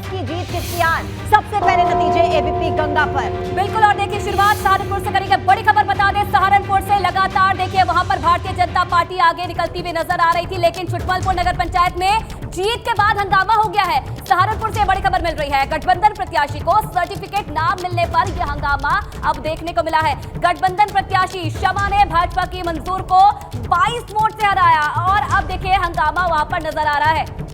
की जीत किसकी आन। सबसे पहले नतीजे एबीपी गंगा पर। बिल्कुल, और देखिए शुरुआत सहारनपुर से करेंगे। बड़ी खबर बता दें, सहारनपुर से लगातार देखिए वहां पर भारतीय जनता पार्टी आगे निकलती हुई नजर आ रही थी, लेकिन छुटमलपुर नगर पंचायत में जीत के बाद हंगामा हो गया है। सहारनपुर से बड़ी खबर मिल रही है, गठबंधन प्रत्याशी को सर्टिफिकेट ना मिलने पर यह हंगामा अब देखने को मिला है। गठबंधन प्रत्याशी शमा ने भाजपा की मंजूर को 22 वोट से हराया और अब देखिए हंगामा वहां पर नजर आ रहा है।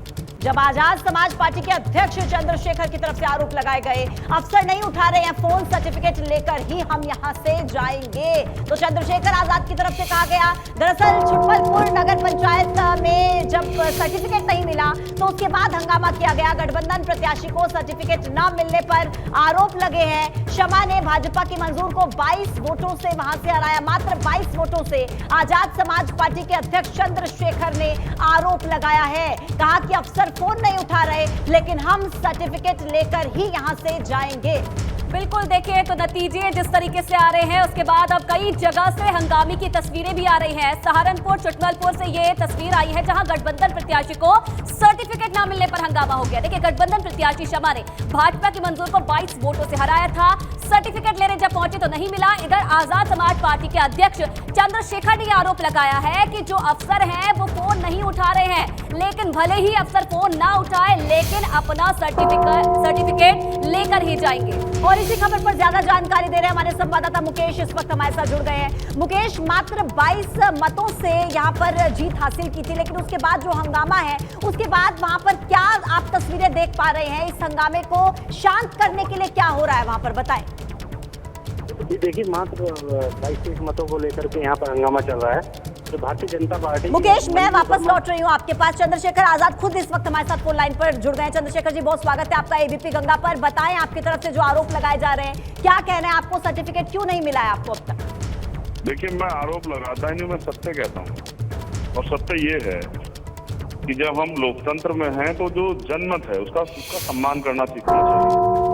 जब आजाद समाज पार्टी के अध्यक्ष चंद्रशेखर की तरफ से आरोप लगाए गए, अफसर नहीं उठा रहे हैं फोन, सर्टिफिकेट लेकर ही हम यहां से जाएंगे, तो चंद्रशेखर आजाद की तरफ से कहा गया। दरअसल छुटमलपुर नगर पंचायत में जब सर्टिफिकेट नहीं मिला तो उसके बाद हंगामा किया गया। गठबंधन प्रत्याशी को सर्टिफिकेट न मिलने पर आरोप लगे हैं। शमा ने भाजपा की मंजूर को 22 वोटों से वहां से हराया, मात्र 22 वोटों से। आजाद समाज पार्टी के अध्यक्ष चंद्रशेखर ने आरोप लगाया है, कहा कि अफसर फोन नहीं उठा रहे, लेकिन हम सर्टिफिकेट लेकर ही यहां से जाएंगे। बिल्कुल, देखिए तो नतीजे जिस तरीके से आ रहे हैं, उसके बाद अब कई जगह से हंगामे की तस्वीरें भी आ रही हैं। सहारनपुर छुटमलपुर से ये तस्वीर आई है जहां गठबंधन प्रत्याशी को सर्टिफिकेट ना मिलने पर हंगामा हो गया। देखिए गठबंधन प्रत्याशी शमा ने भाजपा की मंजूर को 22 वोटों से हराया था, सर्टिफिकेट लेने जब पहुंचे तो नहीं मिला। इधर आजाद समाज पार्टी के अध्यक्ष चंद्रशेखर ने आरोप लगाया है कि जो अफसर हैं वो फोन नहीं उठा रहे हैं, लेकिन भले ही अफसर फोन ना उठाए लेकिन अपना सर्टिफिकेट लेकर ही जाएंगे। और इसी खबर पर ज्यादा जानकारी दे रहे हैं हमारे संवाददाता मुकेश, इस वक्त हमारे साथ जुड़ गए हैं। मुकेश, मात्र 22 मतों से यहां पर जीत हासिल की थी, लेकिन उसके बाद जो हंगामा है उसके बाद वहां पर क्या आप तस्वीरें देख पा रहे हैं? इस हंगामे को शांत करने के लिए क्या हो रहा है वहां पर, बताएं। देखिए, मात्र 22 मतों को लेकर के यहाँ पर हंगामा चल रहा है। तो भारतीय जनता पार्टी मुकेश, मैं वापस लौट रही हूँ आपके पास। चंद्रशेखर आजाद खुद इस वक्त हमारे साथ फोन लाइन पर जुड़ गए हैं। चंद्रशेखर जी, बहुत स्वागत है आपका एबीपी गंगा पर। बताएं, आपकी तरफ से जो आरोप लगाए जा रहे हैं, क्या कहना है, आपको सर्टिफिकेट क्यों नहीं मिला है आपको अब तक? देखिए, मैं आरोप लगाता ही नहीं, मैं सत्य कहता हूँ। और सत्य ये है कि जब हम लोकतंत्र में हैं तो जो जनमत है उसका सम्मान करना सीखना चाहिए।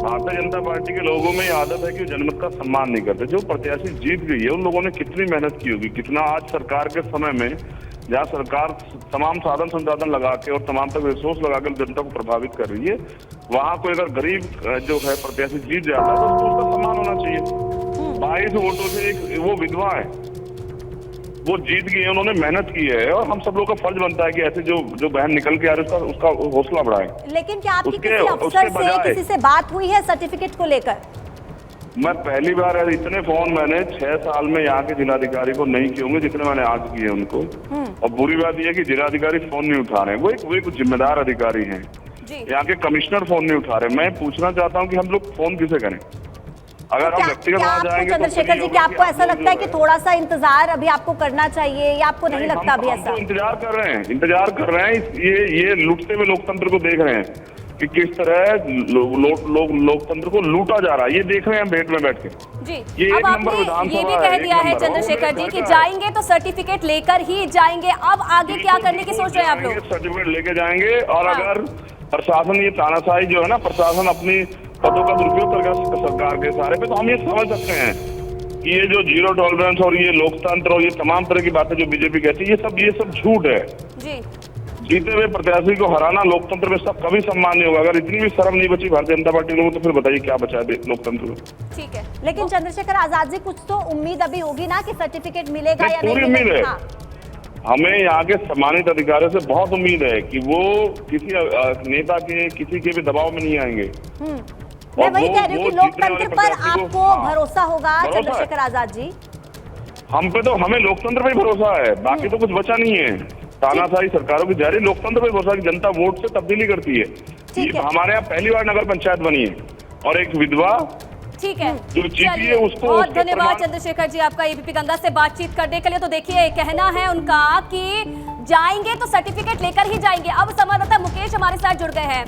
भारतीय जनता पार्टी के लोगों में ये आदत है कि जनमत का सम्मान नहीं करते। जो प्रत्याशी जीत गई है उन लोगों ने कितनी मेहनत की होगी, कितना आज सरकार के समय में जहाँ सरकार तमाम साधन संसाधन लगा के और तमाम तक रिसोर्स लगा कर जनता को प्रभावित कर रही है, वहाँ कोई अगर गरीब जो है प्रत्याशी जीत जाता है तो उसका सम्मान होना चाहिए। 22 वोटों से एक वो विधवा है, वो जीत गई है, उन्होंने मेहनत की है और हम सब लोग का फर्ज बनता है कि ऐसे जो बहन निकल के आ रही है उसका हौसला बढ़ाए। लेकिन क्या आपकी किसी अफसर से, किसी से बात हुई है सर्टिफिकेट को लेकर? मैं पहली बार इतने फोन मैंने 6 साल में यहाँ के जिलाधिकारी को नहीं किए होंगे जितने मैंने आज किए उनको। और बुरी बात यह है कि जिलाधिकारी फोन नहीं उठा रहे हैं, वो एक जिम्मेदार अधिकारी हैं। यहाँ के कमिश्नर फोन नहीं उठा रहे। मैं पूछना चाहता हूँ कि हम लोग फोन किसे करें? अगर हम व्यक्तिगत वहां जाएंगे चंद्रशेखर जी, क्या आपको ऐसा लगता है कि थोड़ा सा इंतजार अभी आपको करना चाहिए, या आपको नहीं लगता अभी ऐसा? इंतजार कर रहे हैं। ये लूटते हुए लोकतंत्र को देख रहे हैं कि किस तरह लोकतंत्र को लूटा जा रहा है, ये देख रहे हैं भेंट में बैठ के। जी, ये अब आपने ये भी कह दिया है चंद्रशेखर जी कि जाएंगे तो सर्टिफिकेट लेकर ही जाएंगे। अब आगे क्या करने की सोच रहे हैं आप लोग? सर्टिफिकेट लेके जाएंगे और अगर प्रशासन ये तानाशाही जो है ना, प्रशासन अपनी पदों का दुरुपयोग करेगा सरकार के सहारे पे, तो हम ये समझ सकते हैं कि ये जो जीरो टॉलरेंस और ये लोकतंत्र और ये तमाम तरह की बातें जो बीजेपी कहती है, ये सब झूठ है। जी, जीते हुए प्रत्याशी को हराना लोकतंत्र में सब कभी सम्मान नहीं होगा। अगर इतनी भी शर्म नहीं बची भारतीय जनता पार्टी लोगों, तो फिर बताइए क्या बचा है लोकतंत्र में? ठीक है, लेकिन चंद्रशेखर आजाद जी, कुछ तो उम्मीद अभी होगी ना कि सर्टिफिकेट मिलेगा या नहीं? पूरी उम्मीद है। हमें यहाँ के सम्मानित अधिकारियों से बहुत उम्मीद है कि वो किसी नेता के किसी के भी दबाव में नहीं आएंगे। मैं वही कह रही हूँ कि लोकतंत्र पर आपको भरोसा होगा चंद्रशेखर आजाद जी? हमें लोकतंत्र पर ही भरोसा है, बाकी तो कुछ बचा नहीं है। तानाशाही सरकारों की जारी, लोकतंत्र पर भरोसा की जनता वोट से तब्दीली करती है। हमारे यहाँ पहली बार नगर पंचायत बनी है और एक विधवा, ठीक है, जो जीती है उसको बहुत धन्यवाद चंद्रशेखर जी आपका एबीपी गंगा से बातचीत करने के लिए। तो देखिए, कहना है उनका कि जाएंगे तो सर्टिफिकेट लेकर ही जाएंगे। अब संवाददाता मुकेश हमारे साथ जुड़ गए हैं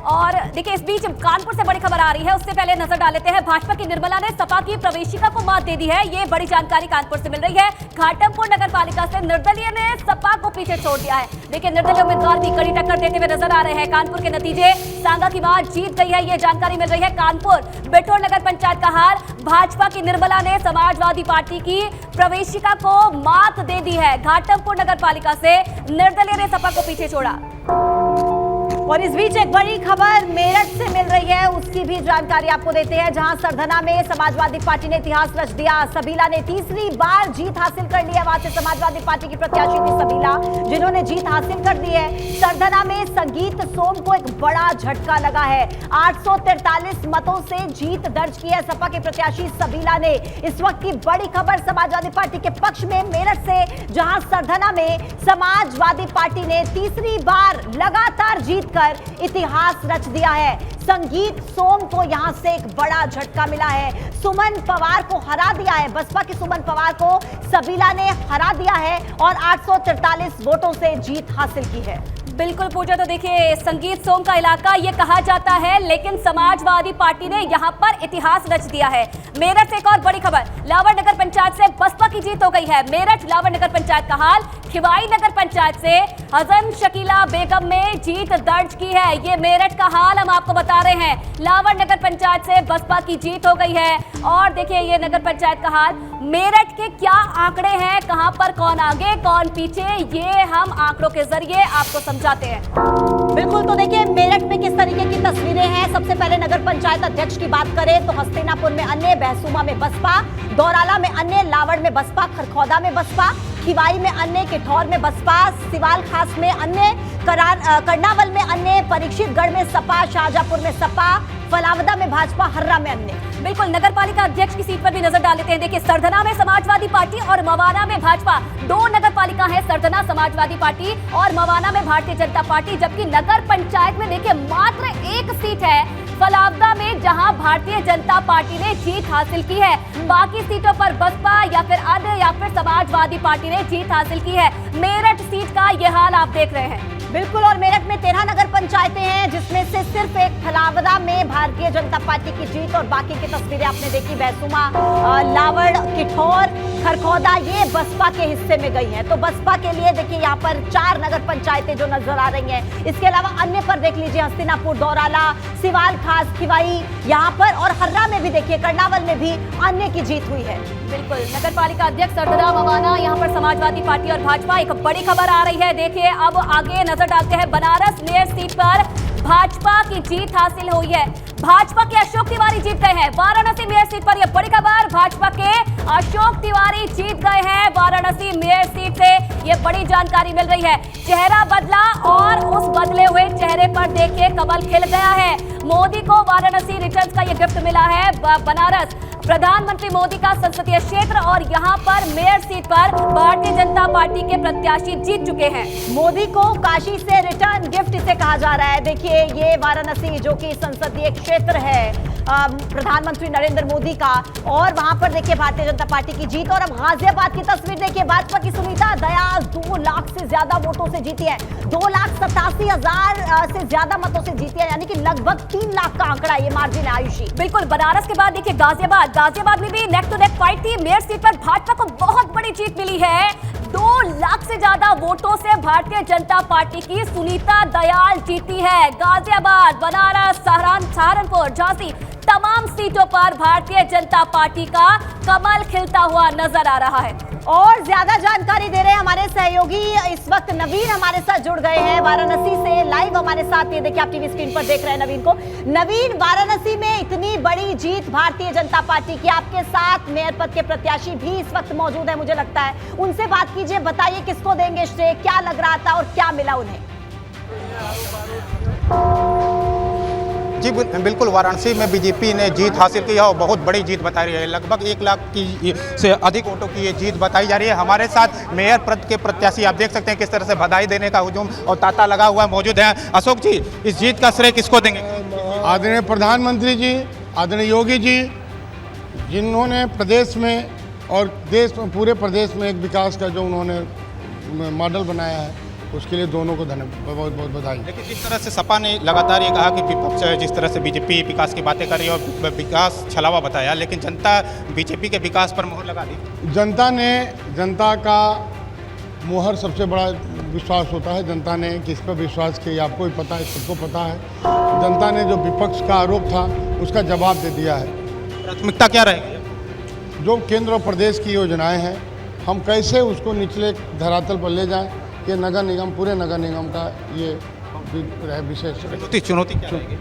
और देखिए इस बीच कानपुर से बड़ी खबर आ रही है, उससे पहले नजर डाल लेते हैं। भाजपा की निर्मला ने सपा की प्रवेशिका को मात दे दी है, ये बड़ी जानकारी कानपुर से मिल रही है। घाटमपुर नगर पालिका से निर्दलीय ने सपा को पीछे छोड़ दिया है। देखिए निर्दलीय उम्मीदवार भी कड़ी टक्कर देते हुए नजर आ रहे हैं। कानपुर के नतीजे, सांगा की मां जीत गई है, ये जानकारी मिल रही है। कानपुर बिठूर नगर पंचायत का हार, भाजपा की निर्मला ने समाजवादी पार्टी की प्रवेशिका को मात दे दी है। घाटमपुर नगर पालिका से निर्दलीय ने सपा को पीछे छोड़ा। और इस बीच एक बड़ी खबर मेरठ से मिल रही है, उसकी भी जानकारी आपको देते हैं, जहां सरधना में समाजवादी पार्टी ने इतिहास रच दिया। सबीला ने तीसरी बार जीत हासिल कर ली है। वहां से समाजवादी पार्टी की प्रत्याशी थी सबीला, जिन्होंने जीत हासिल कर दी है। सरधना में संगीत सोम को एक बड़ा झटका लगा है। 843 मतों से जीत दर्ज की है सपा के प्रत्याशी सबीला ने। इस वक्त की बड़ी खबर समाजवादी पार्टी के पक्ष में मेरठ से, जहां सरधना में समाजवादी पार्टी ने तीसरी बार लगातार जीतकर इतिहास रच दिया है। संगीत सोम को यहां से एक बड़ा झटका मिला है। सुमन पवार को हरा दिया है। बसपा के सुमन पवार को सबीला ने हरा दिया है और 843 वोटों से जीत हासिल की है। बिल्कुल पूजा, तो देखिए संगीत सोम का इलाका ये कहा जाता है, लेकिन समाजवादी पार्टी ने यहाँ पर इतिहास रच दिया है। मेरठ से एक और बड़ी खबर, लावर नगर पंचायत से बसपा की जीत हो गई है। मेरठ लावर नगर पंचायत का हाल, खिवाई नगर पंचायत से हसन शकीला बेगम में जीत दर्ज की है। ये मेरठ का हाल हम आपको बता रहे हैं। लावर नगर पंचायत से बसपा की जीत हो गई है। और देखिए ये नगर पंचायत का हाल, मेरठ के क्या आंकड़े हैं, कहां पर कौन आगे कौन पीछे, ये हम आंकड़ों के जरिए आपको समझाते हैं। बिल्कुल, तो देखिए मेरठ में किस तरीके की तस्वीरें हैं। सबसे पहले नगर पंचायत अध्यक्ष की बात करें तो हस्तिनापुर में अन्य, बहसुमा में बसपा, दौराला में अन्य, लावड़ में बसपा, खरखौदा में बसपा, खिवाई में अन्य, किठौर में बसपा, सिवाल खास में अन्य, कर्नावल में अन्य, परीक्षितगढ़ में सपा, शाहजहांपुर में सपा, फलावदा में भाजपा, हर्रा में अन्य। बिल्कुल, नगर पालिका अध्यक्ष की सीट पर भी नजर डाल लेते हैं। देखिए सरधना में समाजवादी पार्टी और मवाना में भाजपा, दो नगर पालिका है, सरधना समाजवादी पार्टी और मवाना में भारतीय जनता पार्टी। जबकि नगर पंचायत में देखिए मात्र एक सीट है फलावदा में, जहां भारतीय जनता पार्टी ने जीत हासिल की है। बाकी सीटों पर बसपा या फिर अन्य या फिर समाजवादी पार्टी ने जीत हासिल की है। मेरठ सीट का यह हाल आप देख रहे हैं। बिल्कुल, और मेरठ में 13 नगर पंचायतें हैं, जिसमें से सिर्फ एक फलावदा में भारतीय जनता पार्टी की जीत, और बाकी की तस्वीरें आपने देखी, बहसुमा, लावड़, किठौर, खरखौदा, ये बसपा के हिस्से में गई हैं। तो बसपा के लिए देखिए यहाँ पर 4 नगर पंचायतें जो नजर आ रही हैं। इसके अलावा अन्य पर देख लीजिए, हस्तिनापुर, दौराला, सिवाल खास, खिवाई यहाँ पर, और हर्रा में भी देखिए, कर्नावल में भी अन्य की जीत हुई है। बिल्कुल, नगर पालिका अध्यक्ष सरधना, मवाना, यहाँ पर समाजवादी पार्टी और भाजपा। एक बड़ी खबर आ रही है, देखिए अब आगे नजर डालते हैं। बनारस मेयर सीट पर भाजपा की जीत हासिल हुई है। भाजपा के अशोक तिवारी जीत गए हैं वाराणसी मेयर सीट पर। यह बड़ी खबर, भाजपा के अशोक तिवारी जीत गए हैं वाराणसी मेयर सीट से। यह बड़ी जानकारी मिल रही है। चेहरा बदला और उस बदले हुए चेहरे पर देखिए कमल खिल गया है। मोदी को वाराणसी रिटर्न्स का यह गिफ्ट मिला है। बनारस प्रधानमंत्री मोदी का संसदीय क्षेत्र, और यहाँ पर मेयर सीट पर भारतीय जनता पार्टी के प्रत्याशी जीत चुके हैं। मोदी को काशी से रिटर्न गिफ्ट इसे कहा जा रहा है। देखिए ये वाराणसी जो कि संसदीय क्षेत्र है प्रधानमंत्री नरेंद्र मोदी का, और वहां पर देखिए भारतीय जनता पार्टी की जीत। और अब गाजियाबाद की तस्वीर देखिए, भाजपा की सुनीता दयाल 2 लाख से ज्यादा वोटों से जीती है। 2,87,000 से ज्यादा मतों से जीती है, यानी कि लगभग 3 लाख का आंकड़ा ये मार्जिन है। आयुषी, बिल्कुल, बनारस के बाद देखिए गाजियाबाद में भी नेक टू नेक फाइट थी। मेयर सीट पर भाजपा को बहुत बड़ी जीत मिली है। 2 लाख से ज्यादा वोटों से भारतीय जनता पार्टी की सुनीता दयाल जीती है। गाजियाबाद, बनारस, सहारनपुर, झांसी, तमाम सीटों पर भारतीय जनता पार्टी का कमल खिलता हुआ नजर आ रहा है। और ज्यादा जानकारी दे रहे हैं हमारे सहयोगी, इस वक्त नवीन हमारे साथ जुड़ गए हैं वाराणसी से लाइव हमारे साथ। ये देखिए आप टीवी स्क्रीन पर देख रहे हैं नवीन को। नवीन, वाराणसी में इतनी बड़ी जीत भारतीय जनता पार्टी की, आपके साथ मेयर पद के प्रत्याशी भी इस वक्त मौजूद है, मुझे लगता है उनसे बात कीजिए। बताइए किसको देंगे श्रेय, क्या लग रहा था और क्या मिला उन्हें? जी बिल्कुल, वाराणसी में बीजेपी ने जीत हासिल की है और बहुत बड़ी जीत बताई रही है। लगभग 1 लाख की से अधिक वोटों की ये जीत बताई जा रही है। हमारे साथ मेयर पद के प्रत्याशी आप देख सकते हैं किस तरह से बधाई देने का हुजूम और तांता लगा हुआ मौजूद है। अशोक जी, इस जीत का श्रेय किसको देंगे? आदरणीय प्रधानमंत्री जी, आदरणीय योगी जी, जिन्होंने प्रदेश में और पूरे प्रदेश में एक विकास का जो उन्होंने मॉडल बनाया है, उसके लिए दोनों को धन्यवाद, बहुत बहुत बधाई। लेकिन जिस तरह से सपा ने लगातार ये कहा कि विपक्ष जिस तरह से बीजेपी विकास की बातें कर रही है और विकास छलावा बताया, लेकिन जनता बीजेपी के विकास पर मोहर लगा दी। जनता का मोहर सबसे बड़ा विश्वास होता है। जनता ने किस पर विश्वास किया आपको भी पता है, सबको पता है। जनता ने जो विपक्ष का आरोप था उसका जवाब दे दिया है। प्राथमिकता क्या रहेगी? जो केंद्र और प्रदेश की योजनाएं हैं, हम कैसे उसको निचले धरातल पर ले जाएं, ये नगर निगम, पूरे नगर निगम का ये विशेष चुनौती क्या रहेगी?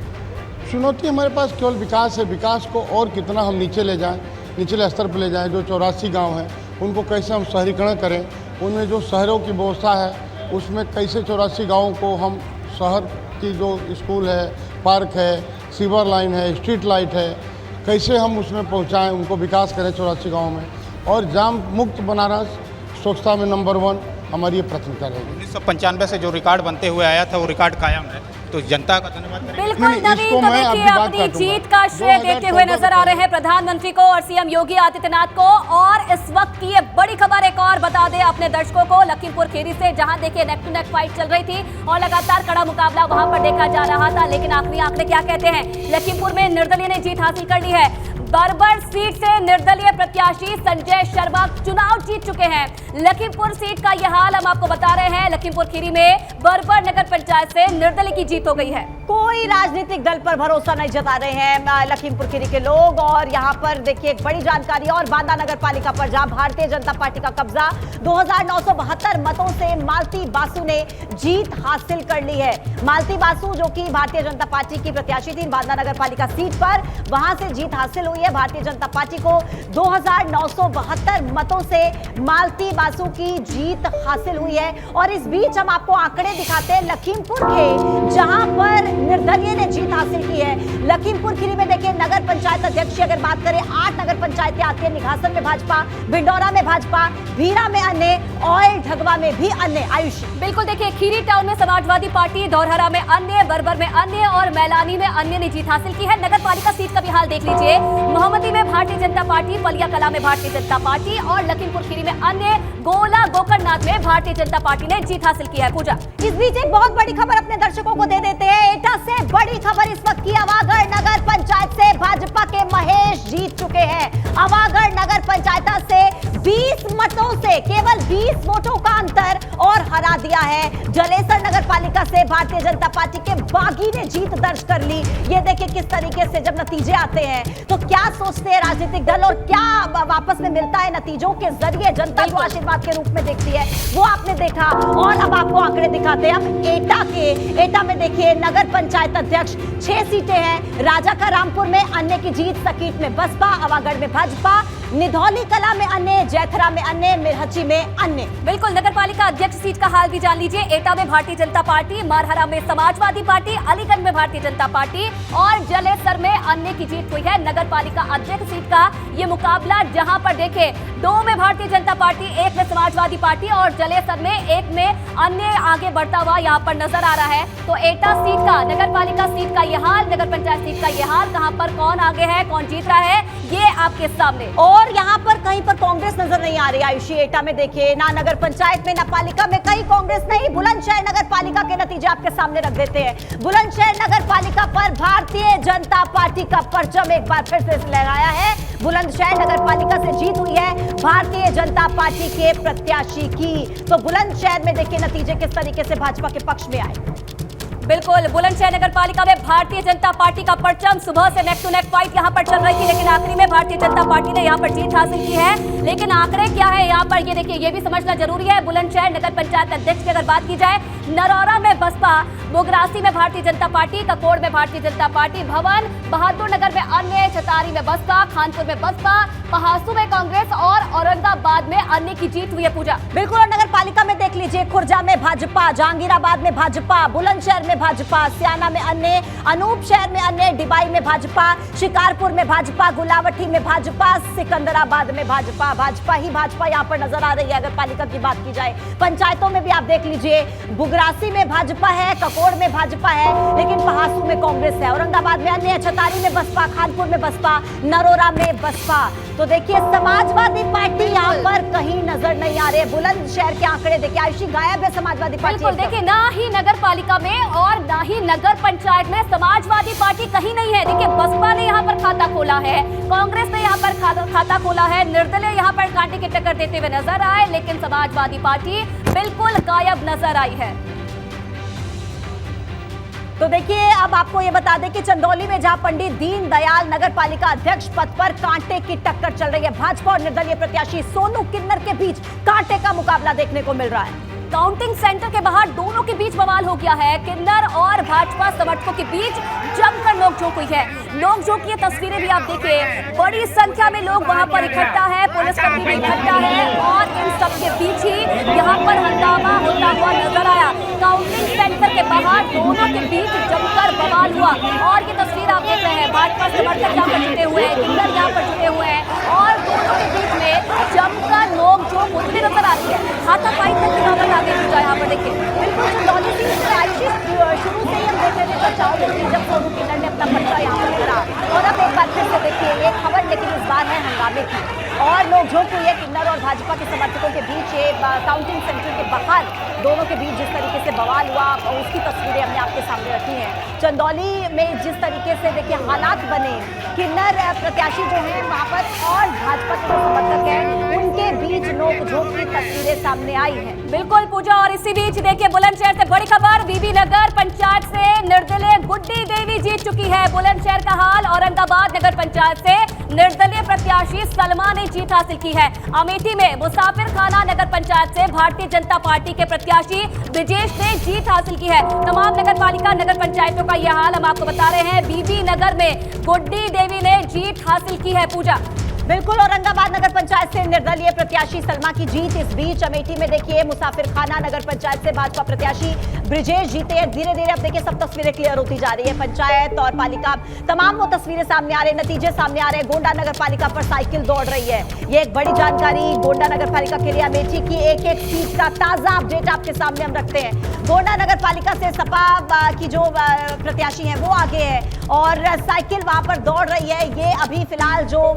चुनौती हमारे पास केवल विकास है। विकास को और कितना हम नीचे ले जाएं, निचले स्तर पर ले जाएं। जो 84 गांव हैं उनको कैसे हम शहरीकरण करें, उनमें जो शहरों की व्यवस्था है उसमें कैसे 84 गाँवों को हम शहर की जो स्कूल है, पार्क है, सीवर लाइन है, स्ट्रीट लाइट है, कैसे हम उसमें पहुंचाएं, उनको विकास करें 84 गाँव में। और जाम मुक्त बनारस स्वच्छता में नंबर 1 हमारी ये प्राथमिकता रहेगी। 1995 से जो रिकॉर्ड बनते हुए आया था वो रिकॉर्ड कायम है, तो जनता का धन्यवाद करेंगे। बिल्कुल नहीं, नवीन, इसको तो मैं देखिए आपकी बात अपनी काटूंगा। जीत का श्रेय देते हुए नजर आ रहे हैं प्रधानमंत्री को और सीएम योगी आदित्यनाथ को। और इस वक्त की ये बड़ी खबर एक और बता दें अपने दर्शकों को, लखीमपुर खीरी से, जहां देखिए नेक टू नेक फाइट चल रही थी और लगातार कड़ा मुकाबला वहां पर देखा जा रहा था, लेकिन आखिरी आंकड़े क्या कहते हैं? लखीमपुर में निर्दलीय ने जीत हासिल कर ली है। बरबर सीट से निर्दलीय प्रत्याशी संजय शर्मा चुनाव जीत चुके हैं। लखीमपुर सीट का यह हाल हम आपको बता रहे हैं। लखीमपुर खीरी में बरबर नगर पंचायत से निर्दलीय की जीत हो गई है। कोई राजनीतिक दल पर भरोसा नहीं जता रहे हैं लखीमपुर खीरी के लोग। और यहां पर देखिए एक बड़ी जानकारी और बांदा नगर पालिका पर, जहां भारतीय जनता पार्टी का कब्जा 2972 मतों से मालती बासु ने जीत हासिल कर ली है। मालती बासु जो कि भारतीय जनता पार्टी की प्रत्याशी थी बांदा नगर पालिका सीट पर, वहां से जीत हासिल हुई है। भारतीय जनता पार्टी को 2972 मतों से मालती बासु की जीत हासिल हुई है। और इस बीच हम आपको आंकड़े दिखाते हैं लखीमपुर के, जहां पर निर्दलीय ने जीत हासिल की है। लखीमपुर खीरी में देखिए नगर पंचायत अध्यक्ष की अगर बात करें, 8 नगर पंचायतें आती है। निघासन में भाजपा, भिंडौरा में भाजपा, भीरा में अन्य, ऑयल ढगवा में भी अन्य। आयुष बिल्कुल देखिए खीरी टाउन में समाजवादी पार्टी, धौरहरा में अन्य, बरबर में अन्य और मैलानी में अन्य ने जीत हासिल की है। नगर पालिका सीट का भी हाल देख लीजिए, मोहम्मदी में भारतीय जनता पार्टी, पलिया कला में भारतीय जनता पार्टी और लखीमपुर खीरी में अन्य, गोला गोकर्णनाथ में भारतीय जनता पार्टी ने जीत हासिल की है। पूजा, इस बीच एक बहुत बड़ी खबर अपने दर्शकों को दे देते हैं। एटा से बड़ी खबर इस वक्त की, अवागढ़ नगर पंचायत से भाजपा के महेश जीत चुके हैं। अवागढ़ नगर पंचायत से 20 मतों से, केवल 20 वोटों का अंतर और हरा दिया है। जलेसर नगर पालिका से भारतीय जनता पार्टी के बागी ने जीत दर्ज कर ली। ये देखिए किस तरीके से जब नतीजे आते हैं तो क्या सोचते हैं राजनीतिक दल और क्या वापस में मिलता है नतीजों के जरिए। जनता जो आशीर्वाद के रूप में देखती है वो आपने देखा। और अब आपको आंकड़े दिखाते हैं हम एटा के। एटा में देखिए नगर पंचायत अध्यक्ष 6 सीटें हैं। राजा का रामपुर में अन्य की जीत, सकीट में बसपा, अवागढ़ में भाजपा, निधौली कला में अन्य, जैथरा में अन्य, मिरहची में अन्य। बिल्कुल नगर पालिका अध्यक्ष सीट का हाल भी जान लीजिए। एटा में भारतीय जनता पार्टी, मारहरा में समाजवादी पार्टी, अलीगंज में भारतीय जनता पार्टी और जलेसर में अन्य की जीत हुई है। नगर पालिका अध्यक्ष सीट का ये मुकाबला, जहां पर देखे 2 में भारतीय जनता पार्टी, 1 में समाजवादी पार्टी और जलेसर में 1 में अन्य आगे बढ़ता हुआ यहाँ पर नजर आ रहा है। तो एटा सीट का, नगर पालिका सीट का ये हाल, नगर पंचायत सीट का ये हाल, कहां पर कौन आगे है, कौन जीत रहा है, ये आपके सामने। और यहाँ पर कहीं पर कांग्रेस नजर नहीं आ रही। आयुषी एटा में देखिए ना नगर पंचायत में ना पालिका में कहीं कांग्रेस नहीं। बुलंदशहर नगर पालिका के नतीजे आपके सामने रख देते हैं। बुलंदशहर नगर पालिका पर भारतीय जनता पार्टी का परचम एक बार फिर से लहराया है। बुलंदशहर नगर पालिका से जीत हुई है भारतीय जनता पार्टी के प्रत्याशी की। तो बुलंदशहर में देखिए नतीजे किस तरीके से भाजपा के पक्ष में आए। बिल्कुल बुलंदशहर नगर पालिका में भारतीय जनता पार्टी का परचम, सुबह से नेक टू नेक फाइट यहां पर चल रही थी, लेकिन आखिरी में भारतीय जनता पार्टी ने यहां पर जीत हासिल की है। लेकिन आंकड़े क्या है यहां पर, ये देखिए, ये भी समझना जरूरी है। बुलंदशहर नगर पंचायत अध्यक्ष की अगर बात की जाए, नरौरा में बसपा, मोगरासी में भारतीय जनता पार्टी, ककोड़ में भारतीय जनता पार्टी, भवन, बहादुर नगर में अन्य, चतारी में बसपा, खानपुर में बसपा, पहासू में कांग्रेस और औरंगाबाद में अन्य की जीत हुई है। पूजा, बिल्कुल नगर पालिका में देख लीजिए, खुर्जा में भाजपा, जहांगीराबाद में भाजपा, बुलंदशहर में भाजपा, सियाना में अन्य, अनूप शहर में अन्य, डिबाई में भाजपा, शिकारपुर में भाजपा, गुलावटी में भाजपा, सिकंदराबाद में भाजपा। भाजपा ही भाजपा यहाँ पर नजर आ रही है अगर पालिका की बात की जाए। पंचायतों में भी आप देख लीजिए, बुगरासी में भाजपा है, ककोड़ में भाजपा है, लेकिन पहासू में कांग्रेस है, औरंगाबाद में अन्य, छतारी में बसपा, खानपुर में बसपा, नरोरा में बसपा। तो देखिए समाजवादी पार्टी यहाँ पर कहीं नजर नहीं आ रही है। बुलंदशहर के आंकड़े देखिए, आयुषी गायब है समाजवादी पार्टी। बिल्कुल देखिए, ना ही नगर पालिका में और ना ही नगर पंचायत में समाजवादी पार्टी कहीं नहीं है। देखिए बसपा ने यहाँ पर खाता खोला है, कांग्रेस ने यहाँ पर खाता खोला है, निर्दलीय यहाँ पर कांटे की टक्कर देते हुए नजर आए, लेकिन समाजवादी पार्टी बिल्कुल गायब नजर आई है। तो देखिए अब आपको ये बता दें कि चंदौली में जहां पंडित दीनदयाल नगर पालिका अध्यक्ष पद पर कांटे की टक्कर चल रही है, भाजपा और निर्दलीय प्रत्याशी सोनू किन्नर के बीच कांटे का मुकाबला देखने को मिल रहा है। काउंटिंग सेंटर के बाहर दोनों के बीच बवाल हो गया है। किन्नर और भाजपा समर्थकों के बीच जमकर नोकझोंक हुई है। नोकझोंक की तस्वीरें भी आप देखिए, बड़ी संख्या में लोग वहां पर इकट्ठा है, पुलिसकर्मी भी इकट्ठा है और इन सबके बीच ही यहाँ पर हंगामा होता हुआ नजर आया। काउंटिंग सेंटर के बाहर दोनों के बीच जमकर बवाल हुआ और ये तस्वीर आप देख रहे हैं, भाजपा समर्थक यहाँ पर जुटे हुए हैं, किन्नर यहाँ पर जुटे हुए हैं और दोनों के बीच में जमकर नोकझोंक होती नजर आ रही है। हाथापाई तक की नौबत आ गई। यहाँ पर देखिए, बिल्कुल चंदौली सीट से आयुषी शुरू से ही हम देख रहे थे चर्चाओं में जब सोनू किन्नर ने अपना पर्चा यहाँ पर करा और अब एक बार फिर से देखिए ये खबर, लेकिन इस बार है हंगामे की और नोकझोंक हुई है किन्नर और भाजपा के समर्थकों के बीच। काउंटिंग सेंटर के बाहर दोनों के बीच जिस तरीके से बवाल हुआ उसकी तस्वीरें हमने आपके सामने रखी हैं। चंदौली में जिस तरीके से देखिए हालात बने, किन्नर प्रत्याशी जो हैं वहां पर और भाजपा के जो समर्थक हैं उनके बीच नोकझोंक की तस्वीरें सामने आई हैं। बिल्कुल पूजा, और इसी बीच देखिए बुलंदशहर से बड़ी खबर, बीबी नगर पंचायत से निर्दलीय गुड्डी देवी जीत चुकी है। बुलंदशहर का हाल, औरंगाबाद नगर पंचायत से निर्दलीय प्रत्याशी सलमा ने जीत हासिल की है। अमेठी में मुसाफिर खाना नगर पंचायत से भारतीय जनता पार्टी के प्रत्याशी ब्रिजेश ने जीत हासिल की है। तमाम नगर पालिका नगर पंचायतों का यह हाल हम आपको बता रहे हैं। बीबी नगर में गुड्डी देवी ने जीत हासिल की है। पूजा, बिल्कुल औरंगाबाद नगर पंचायत से निर्दलीय प्रत्याशी सलमा की जीत। इस बीच अमेठी में देखिए मुसाफिर खाना नगर पंचायत से भाजपा प्रत्याशी ब्रिजेश जीते हैं। धीरे धीरे अब देखिए सब तस्वीरें क्लियर होती जा रही है। पंचायत और पालिका तमाम वो तस्वीरें सामने आ रही है, नतीजे सामने आ रहे हैं। गोंडा नगर पालिका पर साइकिल दौड़ रही है, ये एक बड़ी जानकारी गोंडा नगर पालिका के लिए। अमेठी की एक एक सीट का ताजा अपडेट आपके सामने हम रखते हैं। गोंडा नगर पालिका से सपा की जो प्रत्याशी है वो आगे है और साइकिल वहां पर दौड़ रही है। ये अभी फिलहाल जो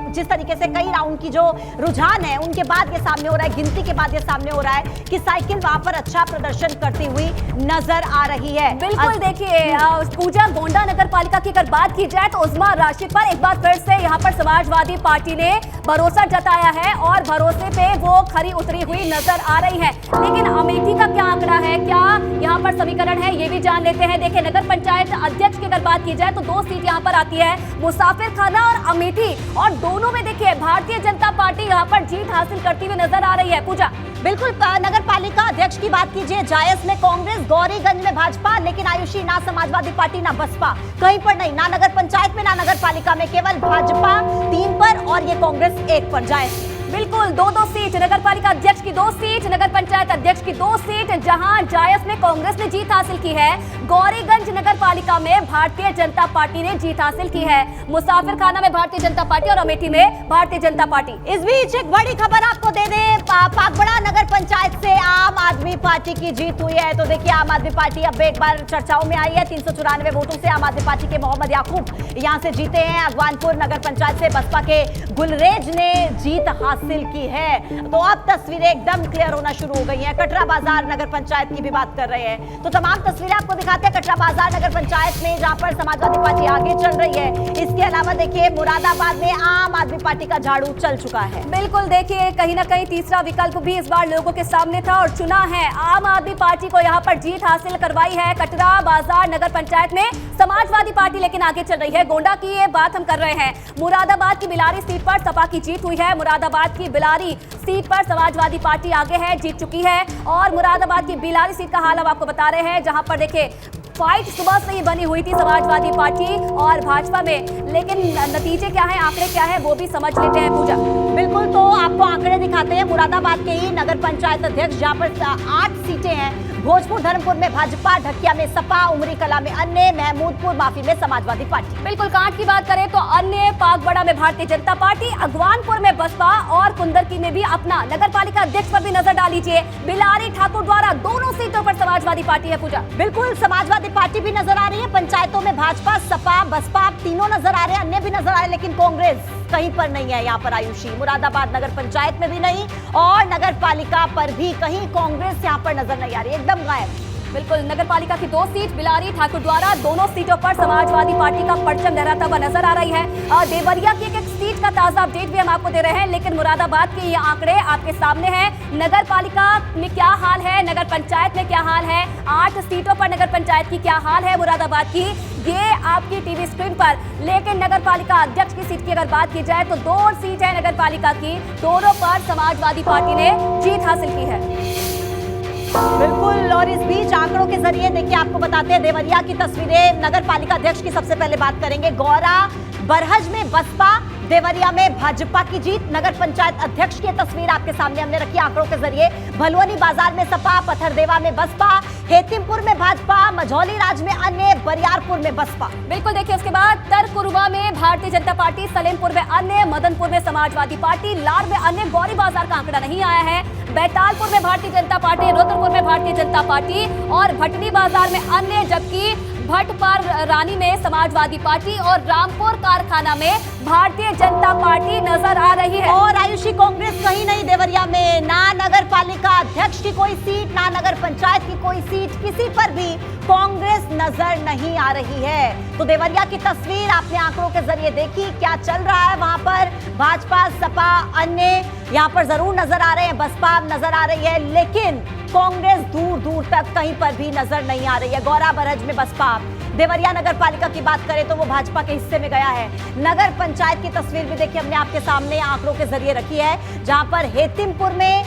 जिस तरीके से कई राउंड की जो रुझान है उनके बाद ये सामने हो रहा है, गिनती के बाद ये सामने हो रहा है कि साइकिल वहां पर अच्छा प्रदर्शन करती हुई नजर आ रही है। बिल्कुल देखिए पूजा, गोंडा नगर पालिका की अगर बात की जाए तो उस्मा राशिद पर एक बार फिर से यहाँ पर समाजवादी पार्टी ने भरोसा जताया है और भरोसे पे वो खरी उतरी हुई नजर आ रही है। लेकिन अमेठी का क्या आंकड़ा है, क्या यहाँ पर समीकरण है, ये भी जान लेते हैं। देखिए नगर पंचायत अध्यक्ष की अगर बात की जाए तो 2 सीट यहाँ पर आती है, मुसाफिर खाना और अमेठी, और दोनों में देखिए भारतीय जनता पार्टी यहाँ पर जीत हासिल करती हुई नजर आ रही है। पूजा, बिल्कुल नगर पालिका अध्यक्ष की बात कीजिए, जायस में कांग्रेस, गौरीगंज में भाजपा, लेकिन आयुषी ना समाजवादी पार्टी ना बसपा, कहीं पर नहीं, ना नगर पंचायत में ना नगर पालिका में, केवल भाजपा 3 पर और ये कांग्रेस 1 पर। जायस बिल्कुल 2-2 सीट, नगर पालिका अध्यक्ष की 2 सीट, नगर पंचायत अध्यक्ष की 2 सीट, जहां जायस में कांग्रेस ने जीत हासिल की है। गौरीगंज नगर पालिका में भारतीय जनता पार्टी ने जीत हासिल की है। मुसाफिर खाना में भारतीय जनता पार्टी और अमेठी में भारतीय जनता पार्टी। इस बीच एक बड़ी खबर आपको दे दें, पागबड़ा नगर पंचायत से आम आदमी पार्टी की जीत हुई है। तो देखिए आम आदमी पार्टी अब एक बार चर्चाओं में आई है। 394 वोटों से आम आदमी पार्टी के मोहम्मद याकूब यहां से जीते हैं। अगवानपुर नगर पंचायत से बसपा के गुलरेज ने जीत हासिल की है। तो अब तस्वीरें एकदम क्लियर होना शुरू हो गई हैं। कटरा बाजार नगर पंचायत की भी बात कर रहे हैं, तो तमाम तस्वीरें आपको दिखाते हैं कटरा बाजार नगर पंचायत में, जहां पर समाजवादी पार्टी आगे चल रही है। इसके अलावा देखिए मुरादाबाद में आम आदमी पार्टी का झाड़ू चल चुका है। बिल्कुल देखिए कहीं ना कहीं तीसरा विकल्प भी इस बार लोगों के सामने था और चुना है आम आदमी पार्टी को यहाँ पर जीत हासिल करवाई है। कटरा बाजार नगर पंचायत में समाजवादी पार्टी लेकिन आगे चल रही है। गोंडा की ये बात हम कर रहे हैं। मुरादाबाद की बिलारी सीट पर सपा की जीत हुई है। मुरादाबाद की बिलारी सीट पर समाजवादी पार्टी आगे है, जीत चुकी है। और मुरादाबाद की बिलारी सीट का हाल हम आपको बता रहे हैं, जहां पर देखिए फाइट सुबह से ही बनी हुई थी समाजवादी पार्टी और भाजपा में, लेकिन नतीजे क्या है, आंकड़े क्या है, वो भी समझ लेते हैं। पूजा, बिल्कुल, तो आपको आंकड़े दिखाते हैं। मुरादाबाद के ही नगर पंचायत अध्यक्ष, जहां पर 8 सीटें हैं। भोजपुर धर्मपुर में भाजपा, ढकिया में सपा, उमरी कला में अन्य, महमूदपुर माफी में समाजवादी पार्टी। बिल्कुल कांट की बात करें तो अन्य, पागबड़ा में भारतीय जनता पार्टी, अगवानपुर में बसपा और कुंदरकी में भी अपना। नगर पालिका अध्यक्ष पर भी नजर डालीजिए, बिलारी ठाकुर द्वारा दोनों सीटों पर समाजवादी पार्टी है। पूजा, बिल्कुल समाजवादी पार्टी भी नजर आ रही है। पंचायतों में भाजपा, सपा, बसपा तीनों नजर आ रहे हैं, अन्य भी नजर आ रहे हैं, लेकिन कांग्रेस कहीं पर नहीं है यहाँ पर। आयुषी मुरादाबाद नगर पंचायत में भी नहीं और नगर पालिका पर भी कहीं कांग्रेस यहाँ पर नजर नहीं आ रही, एकदम गायब। बिल्कुल नगर पालिका की 2 सीट बिलारी ठाकुर द्वारा, दोनों सीटों पर समाजवादी पार्टी का परचम लहराता हुआ नजर आ रही है। और देवरिया की एक सीट का ताजा अपडेट भी हम आपको दे रहे हैं, लेकिन मुरादाबाद के ये आंकड़े आपके सामने हैं। नगर पालिका में क्या हाल है, नगर पंचायत में क्या हाल है, 8 सीटों पर नगर पंचायत की क्या हाल है मुरादाबाद की, ये आपकी टीवी स्क्रीन पर। लेकिन नगर पालिका अध्यक्ष की सीट की अगर बात की जाए तो 2 सीट है नगर पालिका की, दोनों पर समाजवादी पार्टी ने जीत हासिल की है। बिल्कुल। और इस बीच आंकड़ों के जरिए देखिए आपको बताते हैं देवरिया की तस्वीरें। नगर पालिका अध्यक्ष की सबसे पहले बात करेंगे। गौरा बरहज में बसपा, देवरिया में भाजपा की जीत। नगर पंचायत अध्यक्ष की तस्वीर आपके सामने हमने रखी आंकड़ों के जरिए। भलुअनी बाजार में सपा, पथरदेवा में बसपा, हेतिमपुर में भाजपा, मझौली राज में अन्य, बरियारपुर में बसपा। बिल्कुल देखिए, उसके बाद तरकुरुवा में भारतीय जनता पार्टी, सलेमपुर में अन्य, मदनपुर में समाजवादी पार्टी, लाड़ में अन्य। गौरी बाजार का आंकड़ा नहीं आया है। बैतालपुर में भारतीय जनता पार्टी, रुद्रपुर में भारतीय जनता पार्टी और भटनी बाजार में अन्य, जबकि भटपार रानी में समाजवादी पार्टी और रामपुर कारखाना में भारतीय जनता पार्टी नजर आ रही है। और आयुषी कांग्रेस कहीं नहीं देवरिया में, ना नगर पालिका अध्यक्ष की कोई सीट, ना नगर पंचायत की कोई सीट, किसी पर भी कांग्रेस नजर नहीं आ रही है। तो देवरिया की तस्वीर आपने आंकड़ों के जरिए देखी, क्या चल रहा है वहां पर। भाजपा, सपा, अन्य यहाँ पर जरूर नजर आ रहे हैं, बसपा नजर आ रही है, लेकिन कांग्रेस दूर दूर तक कहीं पर भी नजर नहीं आ रही है। गौरा बरहज में बसपा। देवरिया नगर पालिका की बात करें तो वो भाजपा के हिस्से में गया है। नगर पंचायत की तस्वीर भी देखिए हमने आपके सामने आंकड़ों के जरिए रखी है, जहां पर हेतिमपुर में,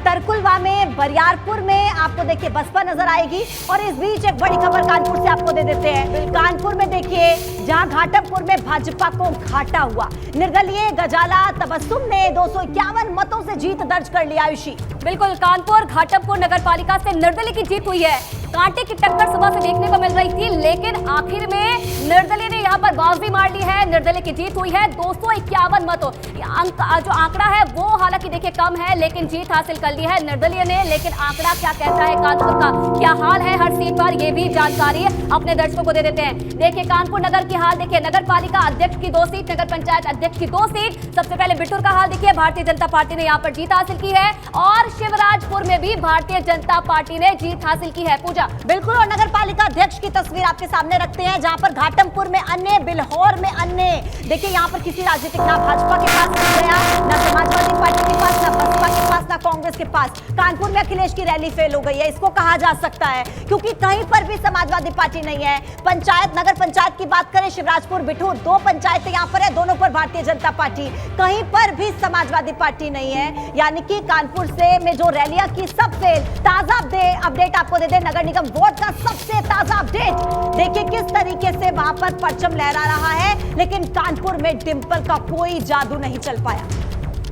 तरकुलवा में, बरियारपुर में आपको देखिए बसपा नजर आएगी। और इस बीच एक बड़ी खबर कानपुर से आपको दे देते हैं। कानपुर में देखिए जहां घाटमपुर में भाजपा को घाटा हुआ, निर्दलीय गजाला तबस्सुम ने 251 मतों से जीत दर्ज कर लिया। आयुषी, बिल्कुल, कानपुर घाटमपुर नगर पालिका से निर्दलीय की जीत हुई है। कांटे की टक्कर सुबह से देखने को मिल रही थी, लेकिन आखिर में निर्दलीय ने यहाँ पर बाजी मार ली है। निर्दलीय की जीत हुई है 251 मतों। जो आंकड़ा है वो हालांकि देखिए कम है, लेकिन जीत हासिल कर ली है निर्दलीय ने। लेकिन आंकड़ा क्या कहता है कानपुर का, क्या हाल है हर सीट पर, ये भी जानकारी अपने दर्शकों को दे देते हैं। देखिए कानपुर नगर की हाल देखिए, नगर पालिका अध्यक्ष की 2 सीट, नगर पंचायत अध्यक्ष की 2 सीट। सबसे पहले बिटूर का हाल देखिए, भारतीय जनता पार्टी ने यहाँ पर जीत हासिल की है और शिवराजपुर में भी भारतीय जनता पार्टी ने जीत हासिल की है। पूजा, बिल्कुल। और नगर पालिका अध्यक्ष की तस्वीर आपके सामने रखते हैं, जहां पर घाटमपुर में अन्य, बिल्हौर में अन्य। देखिए यहाँ पर किसी राजनीतिक, ना भाजपा के पास नहीं गया, ना समाजवादी पार्टी के पास, ना बसपा के पास, ना कांग्रेस के पास। कानपुर में अखिलेश की रैली फेल हो गई है, इसको कहा जा सकता है, क्योंकि कहीं पर भी समाजवादी पार्टी नहीं है। पंचायत, नगर पंचायत की बात करें, शिवराजपुर, बिठूर, 2 पंचायतें यहाँ पर है, दोनों पर भारतीय जनता पार्टी, कहीं पर भी समाजवादी पार्टी नहीं है। यानी कि कानपुर से में जो रैलियां की सब फेल। ताजा अपडेट आपको दे दे, नगर निगम वोट का सबसे ताजा अपडेट देखिए किस तरीके से वहां पर परचम लहरा रहा है, लेकिन कानपुर में डिंपल का कोई जादू नहीं चल पाया।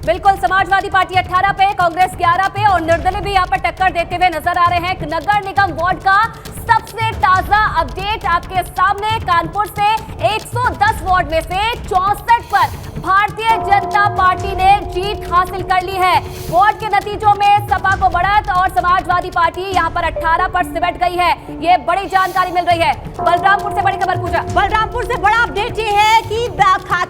बिल्कुल, समाजवादी पार्टी 18 पे, कांग्रेस 11 पे और निर्दलीय भी यहाँ पर टक्कर देते हुए नजर आ रहे हैं। नगर निगम वार्ड का सबसे ताजा अपडेट आपके सामने। कानपुर से 110 वार्ड में से 64 पर भारतीय जनता पार्टी ने जीत हासिल कर ली है। वार्ड के नतीजों में सपा को बढ़त और समाजवादी पार्टी यहां पर 18 पर सिमट गई है। ये बड़ी जानकारी मिल रही है। बलरामपुर से बड़ी खबर। पूजा, बलरामपुर से बड़ा अपडेट ये है कि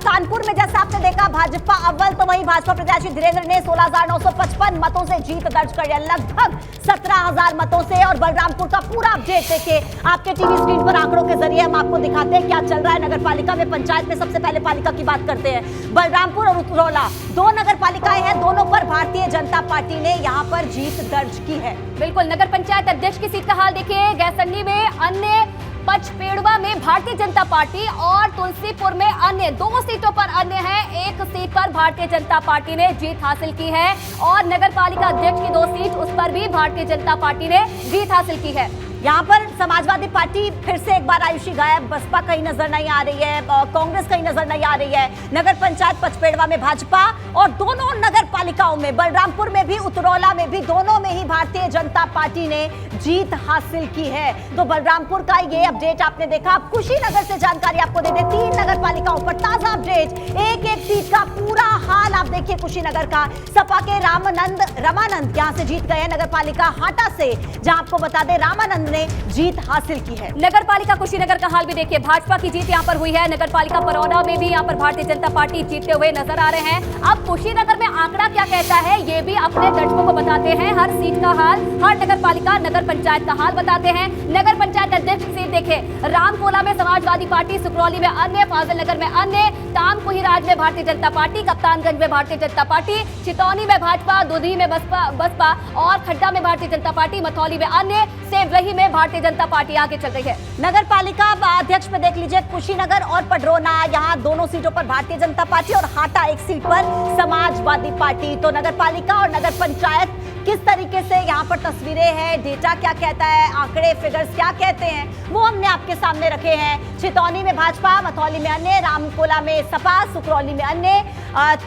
कानपुर में जैसा आपने देखा भाजपा अव्वल, तो वहीं भाजपा प्रत्याशी धीरेन्द्र ने 16,955 मतों से जीत दर्ज कर लिया, लगभग 17,000 मतों से। और बलरामपुर का पूरा अपडेट देखिए आपके टीवी स्क्रीन पर आंकड़ों के जरिए हम आपको दिखाते हैं क्या चल रहा है नगर पालिका में। पंचायत में सबसे पहले पालिका की बात करते हैं। बलरामपुर और उतरौला 2 नगर पालिकाएं हैं, दोनों पर भारतीय जनता पार्टी ने यहां पर जीत दर्ज की है। बिल्कुल, नगर पंचायत अध्यक्ष की सीट का हाल देखिए, गैसंडी में अन्य, पचपेड़वा में भारतीय जनता पार्टी और तुलसीपुर में अन्य। 2 सीटों पर अन्य है, 1 सीट पर भारतीय जनता पार्टी ने जीत हासिल की है और नगर पालिका अध्यक्ष की 2 सीट, उस पर भी भारतीय जनता पार्टी ने जीत हासिल की है। यहाँ पर समाजवादी पार्टी फिर से एक बार आयुषी गायब, बसपा कहीं नजर नहीं आ रही है, कांग्रेस कहीं नजर नहीं आ रही है। नगर पंचायत पचपेड़वा में भाजपा और दोनों नगर पालिकाओं में, बलरामपुर में भी, उतरौला में भी, दोनों में ही भारतीय जनता पार्टी ने जीत हासिल की है। तो बलरामपुर का ये अपडेट आपने देखा। कुशीनगर से जानकारी आपको दे दे, 3 नगर पालिकाओं पर ताजा अपडेट, एक सीट का पूरा हाल आप देखिए कुशीनगर का। सपा के रमानंद यहाँ से जीत गए नगर पालिका हाटा से, जहां आपको बता दें रामानंद ने जीत हासिल की है। नगर पालिका कुशीनगर का हाल भी देखिए, भाजपा की जीत यहां पर हुई है। नगर पालिका परौदा में भी यहां पर भारतीय जनता पार्टी जीतते हुए नजर आ रहे हैं। अब कुशीनगर में आंकड़ा क्या कहता है ये भी अपने दर्शकों को बताते हैं। हर सीट का हाल, हर नगर पालिका, नगर पंचायत का हाल बताते हैं। नगर पंचायत अध्यक्ष की सीट देखे, रामकोला में समाजवादी पार्टी, सुकरौली में अन्य, फाजिल नगर में अन्य, तामकुहीराज में भारतीय जनता पार्टी, कप्तानगंज में भारतीय जनता पार्टी, चितौनी में भाजपा, दुधी में बसपा और खड्डा में भारतीय जनता पार्टी, मथौली में अन्य, सेवरही में भारतीय जनता पार्टी आगे चल रही है। नगर पालिका अध्यक्ष में देख लीजिए, कुशीनगर और पडरौना, यहाँ दोनों सीटों पर भारतीय जनता पार्टी और हाटा 1 सीट पर समाजवादी पार्टी। तो नगर पालिका और नगर पंचायत किस तरीके से यहाँ पर तस्वीरें हैं, डेटा क्या कहता है, आंकड़े फिगर्स क्या कहते हैं, वो हमने आपके सामने रखे हैं। छितौनी में भाजपा, मथौली में अन्य, रामकोला में सपा, सुकरौली में अन्य,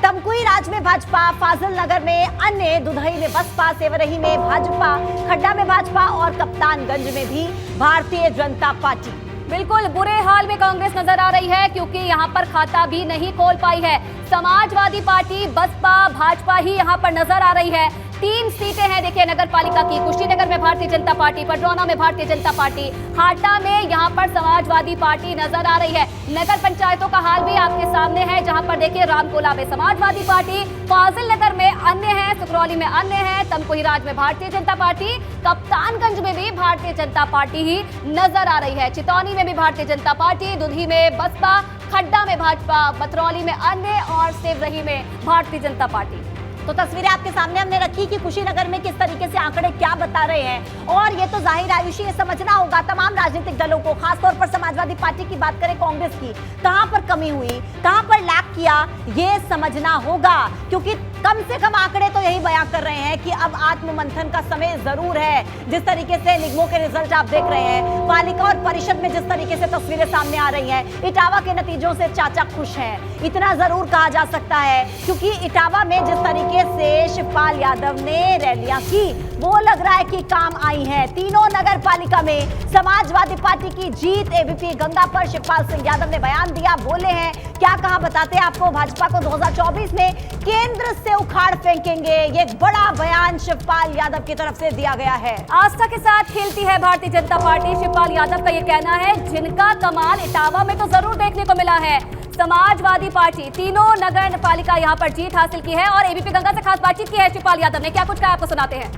तमकुही राज में भाजपा, फाजिल नगर में अन्य, दुधई में बसपा, सेवरही में भाजपा, खड्डा में भाजपा और कप्तानगंज में भी भारतीय जनता पार्टी। बिल्कुल बुरे हाल में कांग्रेस नजर आ रही है, क्योंकि यहाँ पर खाता भी नहीं खोल पाई है। समाजवादी पार्टी, बसपा, भाजपा ही यहाँ पर नजर आ रही है। 3 सीटें हैं देखिए नगर पालिका की। कुशीनगर में भारतीय जनता पार्टी, पडरौना में भारतीय जनता पार्टी, हाटा में यहाँ पर समाजवादी पार्टी नजर आ रही है। नगर पंचायतों का हाल भी आपके सामने है, जहाँ पर देखिए रामकोला में समाजवादी पार्टी, फाजिल नगर में अन्य है, सुकरौली में अन्य है, तमकुही राज में भारतीय जनता पार्टी, कप्तानगंज में भी भारतीय जनता पार्टी ही नजर आ रही है। चितौनी में भी भारतीय जनता पार्टी, दुधी में बसपा, खड्डा में भाजपा, बतरौली में अन्य और सेवरही में भारतीय जनता पार्टी। तो तस्वीरें आपके सामने हमने रखी कि कुशीनगर में किस तरीके से आंकड़े क्या बता रहे हैं, और ये तो जाहिर आयुषी ये समझना होगा तमाम राजनीतिक दलों को, खासतौर पर समाजवादी पार्टी की बात करें, कांग्रेस की, कहां पर कमी हुई, कहां पर लैक किया, ये समझना होगा। क्योंकि कम से कम आंकड़े तो यही बयां कर रहे हैं कि अब आत्ममंथन का समय जरूर है। जिस तरीके से निगमों के रिजल्ट आप देख रहे हैं, पालिका और परिषद में जिस तरीके से तस्वीरें सामने आ रही हैं, इटावा के नतीजों से चाचा खुश हैं, इतना जरूर कहा जा सकता है। क्योंकि इटावा में जिस तरीके से शिवपाल यादव ने रैलियां की, वो लग रहा है कि काम आई है। तीनों नगर पालिका में समाजवादी पार्टी की जीत। एबीपी गंगा पर शिवपाल सिंह यादव ने बयान दिया, बोले हैं, क्या कहा बताते हैं आपको। भाजपा को 2024 में केंद्र से उखाड़ फेंकेंगे, ये एक बड़ा बयान शिवपाल यादव की तरफ से दिया गया है। आस्था के साथ खेलती है भारतीय जनता पार्टी, शिवपाल यादव का ये कहना है। जिनका कमाल इटावा में तो जरूर देखने को मिला है। समाजवादी पार्टी, तीनों नगर पालिका यहाँ पर जीत हासिल की है और एबीपी गंगा से खास बातचीत की है शिवपाल यादव ने। क्या कुछ कहा आपको सुनाते हैं।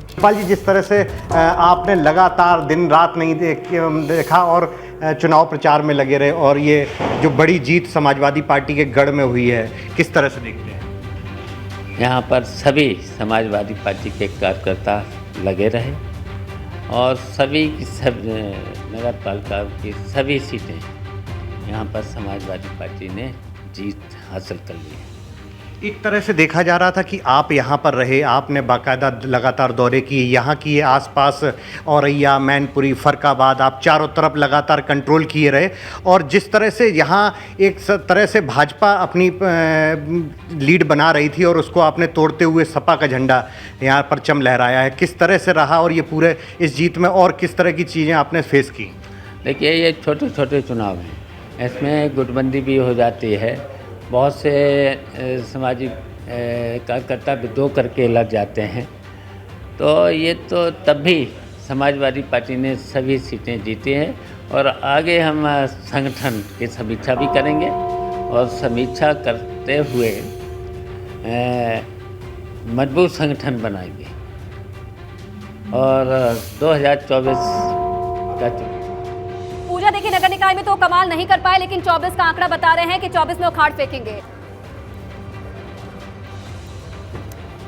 शिवपाल जी, जिस तरह से आपने लगातार दिन रात नहीं देखा और चुनाव प्रचार में लगे रहे, और ये जो बड़ी जीत समाजवादी पार्टी के गढ़ में हुई है, किस तरह से देखते हैं? यहाँ पर सभी समाजवादी पार्टी के कार्यकर्ता लगे रहे और सभी की सब नगर पालिका की सभी सीटें यहाँ पर समाजवादी पार्टी ने जीत हासिल कर ली है। एक तरह से देखा जा रहा था कि आप यहाँ पर रहे, आपने बाकायदा लगातार दौरे किए, यहाँ की ये आसपास औरैया, मैनपुरी, फरकाबाद, आप चारों तरफ लगातार कंट्रोल किए रहे, और जिस तरह से यहाँ एक तरह से भाजपा अपनी लीड बना रही थी और उसको आपने तोड़ते हुए सपा का झंडा यहाँ पर चम लहराया है, किस तरह से रहा और ये पूरे इस जीत में और किस तरह की चीज़ें आपने फेस की? देखिए, ये छोटे छोटे चुनाव हैं, इसमें गुटबंदी भी हो जाती है, बहुत से सामाजिक कार्यकर्ता विद्रोह करके लग जाते हैं, तो ये तो तब भी समाजवादी पार्टी ने सभी सीटें जीती हैं और आगे हम संगठन की समीक्षा भी करेंगे और समीक्षा करते हुए मजबूत संगठन बनाएंगे और 2024 का पूजा देखिए नगर निकाय में तो कमाल नहीं कर पाए, लेकिन 24 का आंकड़ा बता रहे हैं कि 24 में उखाड़ फेंकेंगे।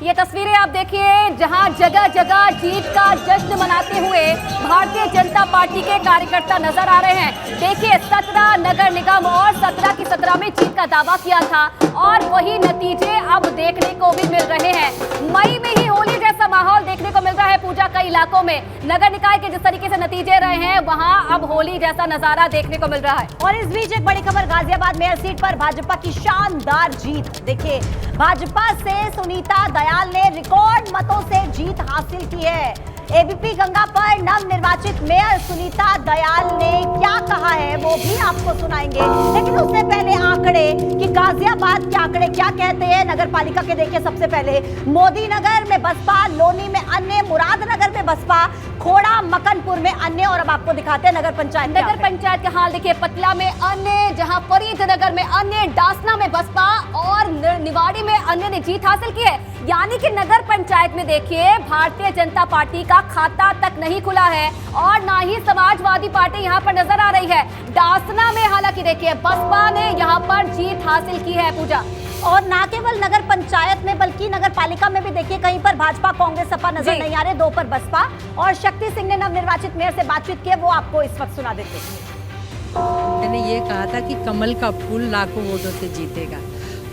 ये तस्वीरें आप देखिए, जहां जगह जगह जीत का जश्न मनाते हुए भारतीय जनता पार्टी के कार्यकर्ता नजर आ रहे हैं। देखिए, 17 नगर निगम और 17 की 17 में जीत का दावा किया था और वही नतीजे अब देखने को भी मिल रहे हैं। मई में ही होली जैसा माहौल देखने को मिल रहा है पूजा कई इलाकों में। नगर निकाय के जिस तरीके से नतीजे रहे हैं, वहां अब होली जैसा नजारा देखने को मिल रहा है। और इस बीच एक बड़ी खबर, गाजियाबाद मेयर सीट पर भाजपा की शानदार जीत। देखिए, भाजपा से सुनीता दयाल ने रिकॉर्ड मतों से जीत हासिल की है। एबीपी गंगा पर नवनिर्वाचित मेयर सुनीता दयाल ने क्या कहा है वो भी आपको सुनाएंगे, लेकिन उससे पहले आंकड़े कि गाजियाबाद के आंकड़े क्या कहते हैं नगर पालिका के। देखिए, सबसे पहले मोदी नगर में बसपा, लोनी में अन्य, मुरादनगर में बसपा, खोड़ा मकनपुर में अन्य, और अब आपको दिखाते हैं नगर पंचायत का हाल। देखिए, पतला में अन्य, जहां फरीदनगर में अन्य, डासना में बसपा और निवाड़ी में अन्य ने जीत हासिल की है। यानी कि नगर पंचायत में देखिए भारतीय जनता पार्टी का खाता तक नहीं खुला है और ना ही समाजवादी पार्टी यहां पर नजर आ रही है। डासना में हालांकि देखिए बसपा ने यहां पर जीत हासिल की है पूजा। और ना केवल नगर पंचायत में बल्कि नगर पालिका में भी देखिए कहीं पर भाजपा, कांग्रेस, सपा नजर नहीं आ रहे, 2 पर बसपा। और शक्ति सिंह ने नवनिर्वाचित मेयर से बातचीत की, वो आपको इस वक्त सुना देते हैं। मैंने ये कहा था कि कमल का फूल लाखों वोटों से जीतेगा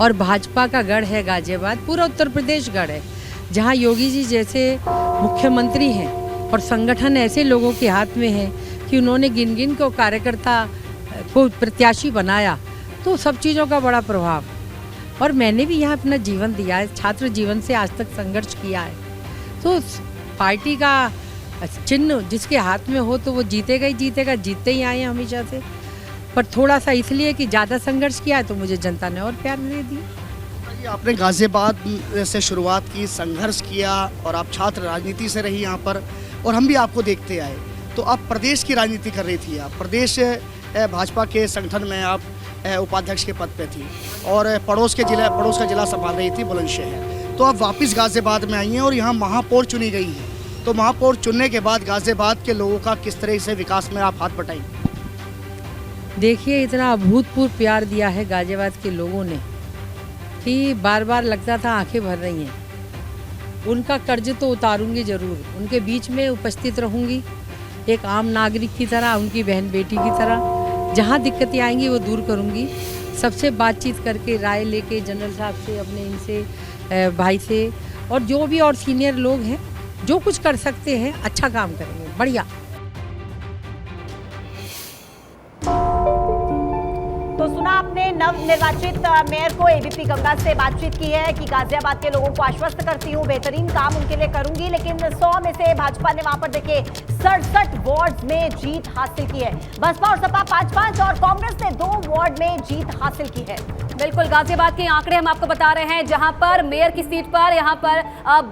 और भाजपा का गढ़ है गाजियाबाद, पूरा उत्तर प्रदेश गढ़ है। जहाँ योगी जी जैसे मुख्यमंत्री हैं और संगठन ऐसे लोगों के हाथ में है कि उन्होंने गिन गिन को कार्यकर्ता को प्रत्याशी बनाया, तो सब चीज़ों का बड़ा प्रभाव। और मैंने भी यहाँ अपना जीवन दिया है, छात्र जीवन से आज तक संघर्ष किया है। तो पार्टी का चिन्ह जिसके हाथ में हो तो वो जीतेगा ही जीतेगा, जीतते ही आए हैं हमेशा से। पर थोड़ा सा इसलिए कि ज़्यादा संघर्ष किया है तो मुझे जनता ने और प्यार दे दिया। आपने गाजियाबाद से शुरुआत की, संघर्ष किया और आप छात्र राजनीति से रही यहाँ पर, और हम भी आपको देखते आए। तो आप प्रदेश की राजनीति कर रही थी, आप प्रदेश भाजपा के संगठन में आप उपाध्यक्ष के पद पे थी और पड़ोस का जिला संभाल रही थी बुलंदशहर। तो आप वापस गाजियाबाद में आई हैं और यहाँ महापौर चुनी गई हैं। तो महापौर चुनने के बाद गाजियाबाद के लोगों का किस तरह से विकास में आप हाथ बटाएं? देखिए, इतना अभूतपूर्व प्यार दिया है गाजियाबाद के लोगों ने कि बार बार लगता था आंखें भर रही हैं। उनका कर्ज तो उतारूंगी ज़रूर, उनके बीच में उपस्थित रहूंगी एक आम नागरिक की तरह, उनकी बहन बेटी की तरह। जहाँ दिक्कतें आएंगी वो दूर करूंगी, सबसे बातचीत करके राय लेके जनरल साहब से, अपने इनसे भाई से, और जो भी और सीनियर लोग हैं जो कुछ कर सकते हैं अच्छा काम करेंगे, बढ़िया। तो सुना आपने नव निर्वाचित मेयर को एबीपी गंगा से बातचीत की है कि गाजियाबाद के लोगों को आश्वस्त करती हूँ, बेहतरीन काम उनके लिए करूंगी। लेकिन 100 में से भाजपा ने वहां पर देखिए 67 वार्ड में जीत हासिल की है। बसपा और सपा 5-5 और कांग्रेस ने 2 वार्ड में जीत हासिल की है। बिल्कुल, गाजियाबाद के आंकड़े हम आपको बता रहे हैं, जहां पर मेयर की सीट पर यहां पर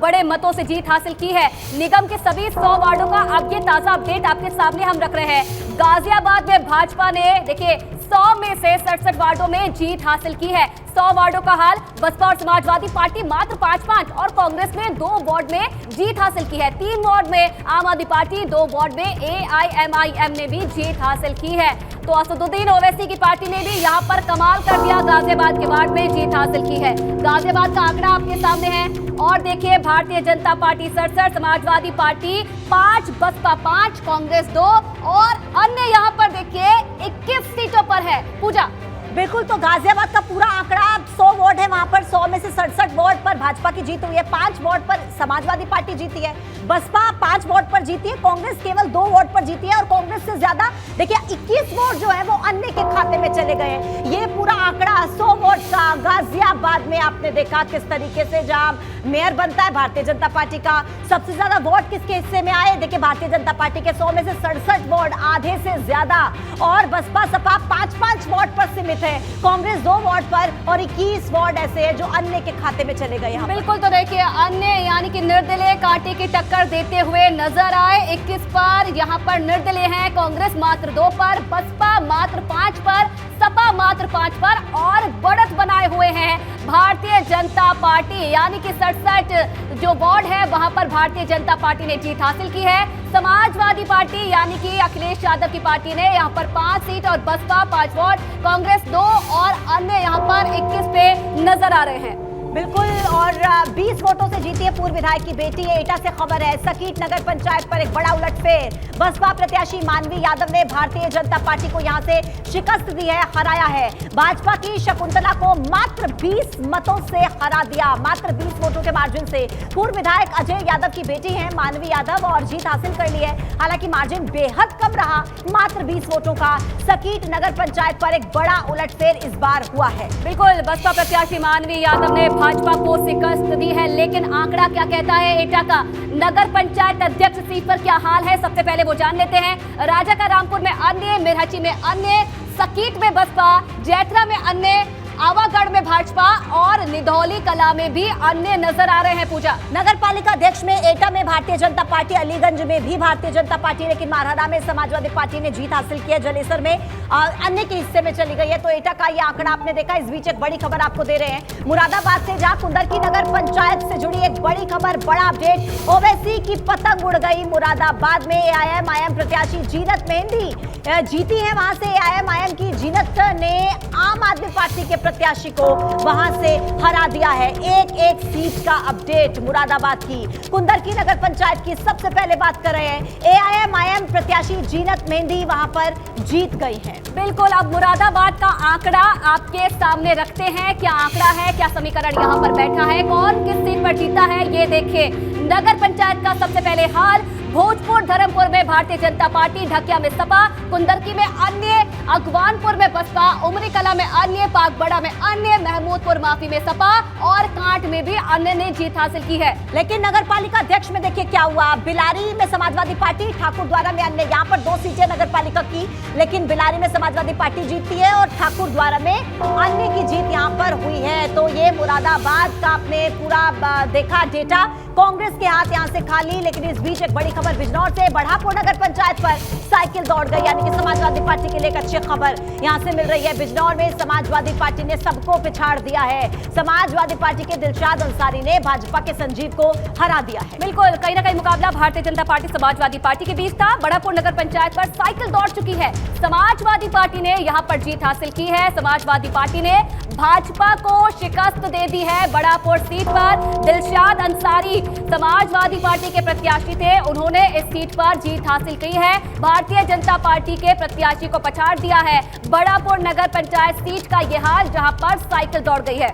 बड़े मतों से जीत हासिल की है। निगम के सभी 100 वार्डों का अब ये ताजा अपडेट आपके सामने हम रख रहे हैं। गाजियाबाद में भाजपा ने देखिए 100 में से 67 वार्डों में जीत हासिल की है। 100 वार्डों का हाल बसपा और समाजवादी पार्टी मात्र 5-5 और कांग्रेस ने 2 वार्ड में जीत हासिल की है। 3 वार्ड में आम आदमी पार्टी, 2 वार्ड में AIMIM ने भी जीत हासिल की है। तो असदुद्दीन ओवैसी की पार्टी ने भी यहाँ पर कमाल कर दिया, गाजियाबाद के वार्ड में जीत हासिल की है। गाजियाबाद का आंकड़ा आपके सामने है और देखिए, भारतीय जनता पार्टी 67, समाजवादी पार्टी 5, बसपा 5, कांग्रेस 2 और अन्य यहाँ पर देखिए 21 सीटों पर है। पूजा, बिल्कुल, तो गाजियाबाद का पूरा आंकड़ा 100 वार्ड है, वहां पर 100 में से 67 वार्ड पर भाजपा की जीत हुई है, 5 वार्ड पर समाजवादी पार्टी जीती है, बसपा 5 वार्ड पर जीती है, कांग्रेस केवल 2 वार्ड पर जीती है और कांग्रेस से ज्यादा देखिए 21 वार्ड जो है वो अन्य के खाते में चले गए हैं। ये पूरा आंकड़ा 100 वार्ड का गाजियाबाद में आपने देखा किस तरीके से जहां मेयर बनता है भारतीय जनता पार्टी का। सबसे ज्यादा वार्ड किसके हिस्से में आए? देखिए, भारतीय जनता पार्टी के 100 में से 67 वार्ड, आधे से ज्यादा, और बसपा सपा 5-5 वार्ड पर सीमित है, कांग्रेस 2 वार्ड पर और 21 वार्ड ऐसे हैं जो अन्य के खाते में चले गए हैं। बिल्कुल, तो देखिए अन्य यानी कि निर्दलीय कांटे की टक्कर देते हुए नजर आए। 21 पर यहाँ पर निर्दलीय हैं, कांग्रेस मात्र 2 पर, बसपा मात्र 5 पर, सपा मात्र 5 पर और बढ़त बनाए हुए हैं भारतीय जनता पार्टी। यानी कि 67 जो वार्ड है वहां पर भारतीय जनता पार्टी ने जीत हासिल की है। समाजवादी पार्टी यानी कि अखिलेश यादव की पार्टी ने यहाँ पर 5 सीट और बसपा 5 वार्ड, कांग्रेस 2 और अन्य यहाँ पर 21 पे नजर आ रहे हैं। बिल्कुल, और 20 वोटों से जीती है पूर्व विधायक की बेटी। एटा से खबर है, सकीट नगर पंचायत पर एक बड़ा उलटफेर। बसपा प्रत्याशी मानवी यादव ने भारतीय जनता पार्टी को यहां से शिकस्त दी है, हराया है। भाजपा की शकुंतला को मात्र 20 मतों से हरा दिया, मात्र 20 वोटों के मार्जिन से। पूर्व विधायक अजय यादव की बेटी है मानवी यादव और जीत हासिल कर ली है। हालांकि मार्जिन बेहद कम रहा, मात्र 20 वोटों का। सकीट नगर पंचायत पर एक बड़ा उलटफेर इस बार हुआ है। बिल्कुल, बसपा प्रत्याशी मानवी यादव ने भाजपा को शिकस्त दी है, लेकिन आंकड़ा क्या कहता है एटा का? नगर पंचायत अध्यक्ष सीट पर क्या हाल है, सबसे पहले वो जान लेते हैं। राजा का रामपुर में अन्य, मिरहची में अन्य, सकीट में बसपा, जैतरा में अन्य, आवागढ़ में भाजपा और निधौली कला में भी अन्य नजर आ रहे हैं। पूजा, नगर पालिका अध्यक्ष में एटा में भारतीय जनता पार्टी, अलीगंज में भी भारतीय जनता पार्टी, लेकिन मारहरा में समाजवादी पार्टी ने जीत हासिल की है। जलेसर में अन्य के हिस्से में चली गई है। तो एटा का ये आंकड़ा आपने देखा। इस बीच एक बड़ी खबर आपको दे रहे हैं मुरादाबाद से, जहां कुंदर की नगर पंचायत से जुड़ी एक बड़ी खबर, बड़ा अपडेट। ओवैसी की पतंग उड़ गई। मुरादाबाद में AIMIM प्रत्याशी जीनत मेहंदी जीती है। वहां से AIMIM की जीनत ने आम आदमी पार्टी के प्रत्याशी को वहां से हरा दिया है। एक एक सीट का अपडेट मुरादाबाद की, कुंदरकी नगर पंचायत की सबसे पहले बात कर रहे हैं। AIM प्रत्याशी जीनत मेहंदी वहां पर जीत गई है। बिल्कुल, अब मुरादाबाद का आंकड़ा आपके सामने रखते हैं। क्या आंकड़ा है, क्या समीकरण यहाँ पर बैठा है, कौन किस सीट पर जीता है, ये देखिए। नगर पंचायत का सबसे पहले हाल, भोजपुर धर्मपुर में भारतीय जनता पार्टी, ढकिया में सपा, कुंदरकी में अन्य, अगवानपुर में बसपा, उमरी कला में अन्य, पाकबड़ा में अन्य, महमूदपुर माफी में सपा और कांट में भी अन्य ने जीत हासिल की है। लेकिन नगर पालिका अध्यक्ष में देखिए क्या हुआ। बिलारी में समाजवादी पार्टी, ठाकुरद्वारा में अन्य, यहाँ पर 2 सीटें नगर पालिका की, लेकिन बिलारी में समाजवादी पार्टी जीतती है और ठाकुरद्वारा में अन्य की जीत यहाँ पर हुई है। तो ये मुरादाबाद का आपने पूरा देखा डेटा। कांग्रेस के हाथ यहां से खाली, लेकिन इस बीच एक बड़ी खबर बिजनौर से, बढ़ापुर नगर पंचायत पर साइकिल दौड़ गई, यानी कि समाजवादी पार्टी के लिए एक अच्छी खबर यहां से मिल रही है। बिजनौर में समाजवादी पार्टी ने सबको पिछाड़ दिया है। समाजवादी पार्टी के दिलशाद अंसारी ने भाजपा के संजीव को हरा दिया है। बिल्कुल, कहीं ना कहीं मुकाबला भारतीय जनता पार्टी समाजवादी पार्टी के बीच था। बढ़ापुर नगर पंचायत पर साइकिल दौड़ चुकी है, समाजवादी पार्टी ने यहां पर जीत हासिल की है। समाजवादी पार्टी ने भाजपा को शिकस्त दे दी है। बढ़ापुर सीट पर दिलशाद अंसारी समाजवादी पार्टी के प्रत्याशी थे, उन्होंने इस सीट पर जीत हासिल की है। भारतीय जनता पार्टी के प्रत्याशी को पछाड़ दिया है। बढ़ापुर नगर पंचायत सीट का यह हाल, जहां पर साइकिल दौड़ गई है।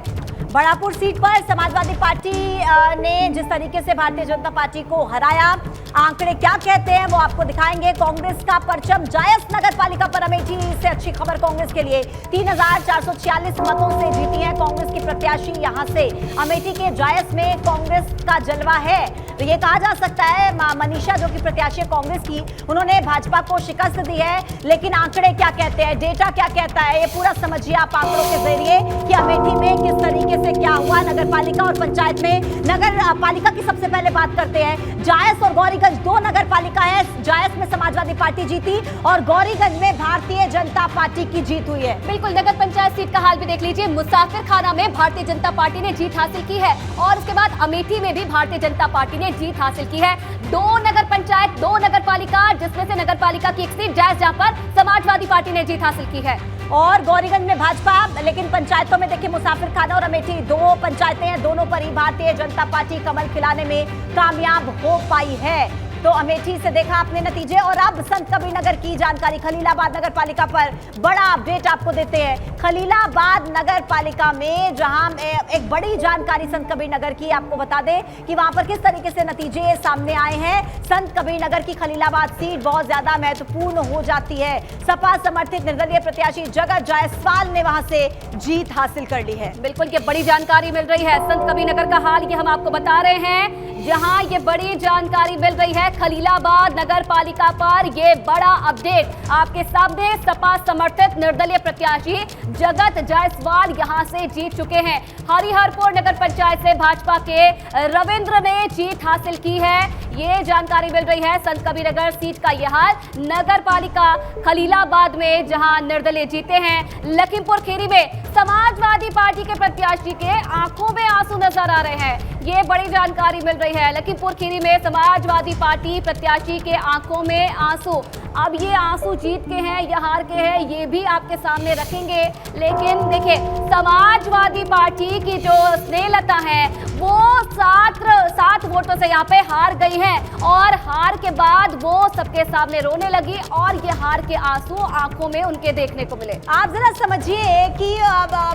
बढ़ापुर सीट पर समाजवादी पार्टी ने जिस तरीके से भारतीय जनता पार्टी को हराया, आंकड़े क्या कहते हैं वो आपको दिखाएंगे। कांग्रेस का परचम जायस नगर पालिका पर अमेठी से अच्छी खबर कांग्रेस के लिए, 3446 मतों से जीती है कांग्रेस की प्रत्याशी। यहां से अमेठी के जायस में कांग्रेस का जलवा है, तो ये कहा जा सकता है। मनीषा जो कि प्रत्याशी कांग्रेस की, उन्होंने भाजपा को शिकस्त दी है। लेकिन आंकड़े क्या कहते हैं, डेटा क्या कहता है, ये पूरा समझिए आप आंकड़ों के जरिए कि अमेठी में किस तरीके से क्या हुआ। नगर पालिका और पंचायत में, नगर पालिका की सबसे पहले बात करते हैं। जायस और गौरीगंज 2 नगर पालिका है। जायस में समाजवादी पार्टी जीती और गौरीगंज में भारतीय जनता पार्टी की जीत हुई है। बिल्कुल, नगर पंचायत सीट का हाल भी देख लीजिए। मुसाफिर खाना में भारतीय जनता पार्टी ने जीत हासिल की है और उसके बाद अमेठी में भी भारतीय जनता पार्टी ने जीत हासिल की है। 2 नगर पंचायत, 2 नगर पालिका, जिसमें से नगर पालिका की एक सीट जायस, जहां पर समाजवादी पार्टी ने जीत हासिल की है। और गौरीगंज में भाजपा, लेकिन पंचायतों में देखिए मुसाफिर खाना और अमेठी 2 पंचायतें हैं, दोनों पर ही भारतीय जनता पार्टी कमल खिलाने में कामयाब हो पाई है। तो अमेठी से देखा आपने नतीजे। और अब संत कबीर नगर की जानकारी, खलीलाबाद नगर पालिका पर बड़ा अपडेट आपको देते हैं। खलीलाबाद नगर पालिका में जहां एक बड़ी जानकारी संत कबीर नगर की आपको बता दें कि वहां पर किस तरीके से नतीजे सामने आए हैं। संत कबीर नगर की खलीलाबाद सीट बहुत ज्यादा महत्वपूर्ण हो जाती है। सपा समर्थित निर्दलीय प्रत्याशी जगत जायसवाल ने वहां से जीत हासिल कर ली है। बिल्कुल, ये बड़ी जानकारी मिल रही है। संत कबीर नगर का हाल ये हम आपको बता रहे हैं, जहां ये बड़ी जानकारी मिल रही है। खलीलाबाद नगर पालिका पर ये बड़ा अपडेट आपके सामने। सपा समर्थित निर्दलीय प्रत्याशी जगत जायसवाल यहां से जीत चुके हैं। हरिहरपुर नगर पंचायत से भाजपा के रविंद्र ने जीत हासिल की है, ये जानकारी मिल रही है। संत कबीर नगर सीट का यह हाल। नगर पालिका खलीलाबाद में जहां निर्दलीय जीते हैं। लखीमपुर खीरी में समाजवादी पार्टी के प्रत्याशी के आंखों में आंसू नजर आ रहे हैं, ये बड़ी जानकारी मिल रही है। लखीमपुर खीरी में समाजवादी पार्टी प्रत्याशी के आंखों में आंसू। अब ये आंसू जीत के हैं या हार के हैं, ये भी आपके सामने रखेंगे। लेकिन देखिए, समाजवादी पार्टी की जो स्नेहलता है वो 7 वोटों से यहाँ पे हार गई हैं और हार के बाद वो सबके सामने रोने लगी और ये हार के आंसू आंखों में उनके देखने को मिले। आप जरा समझिए कि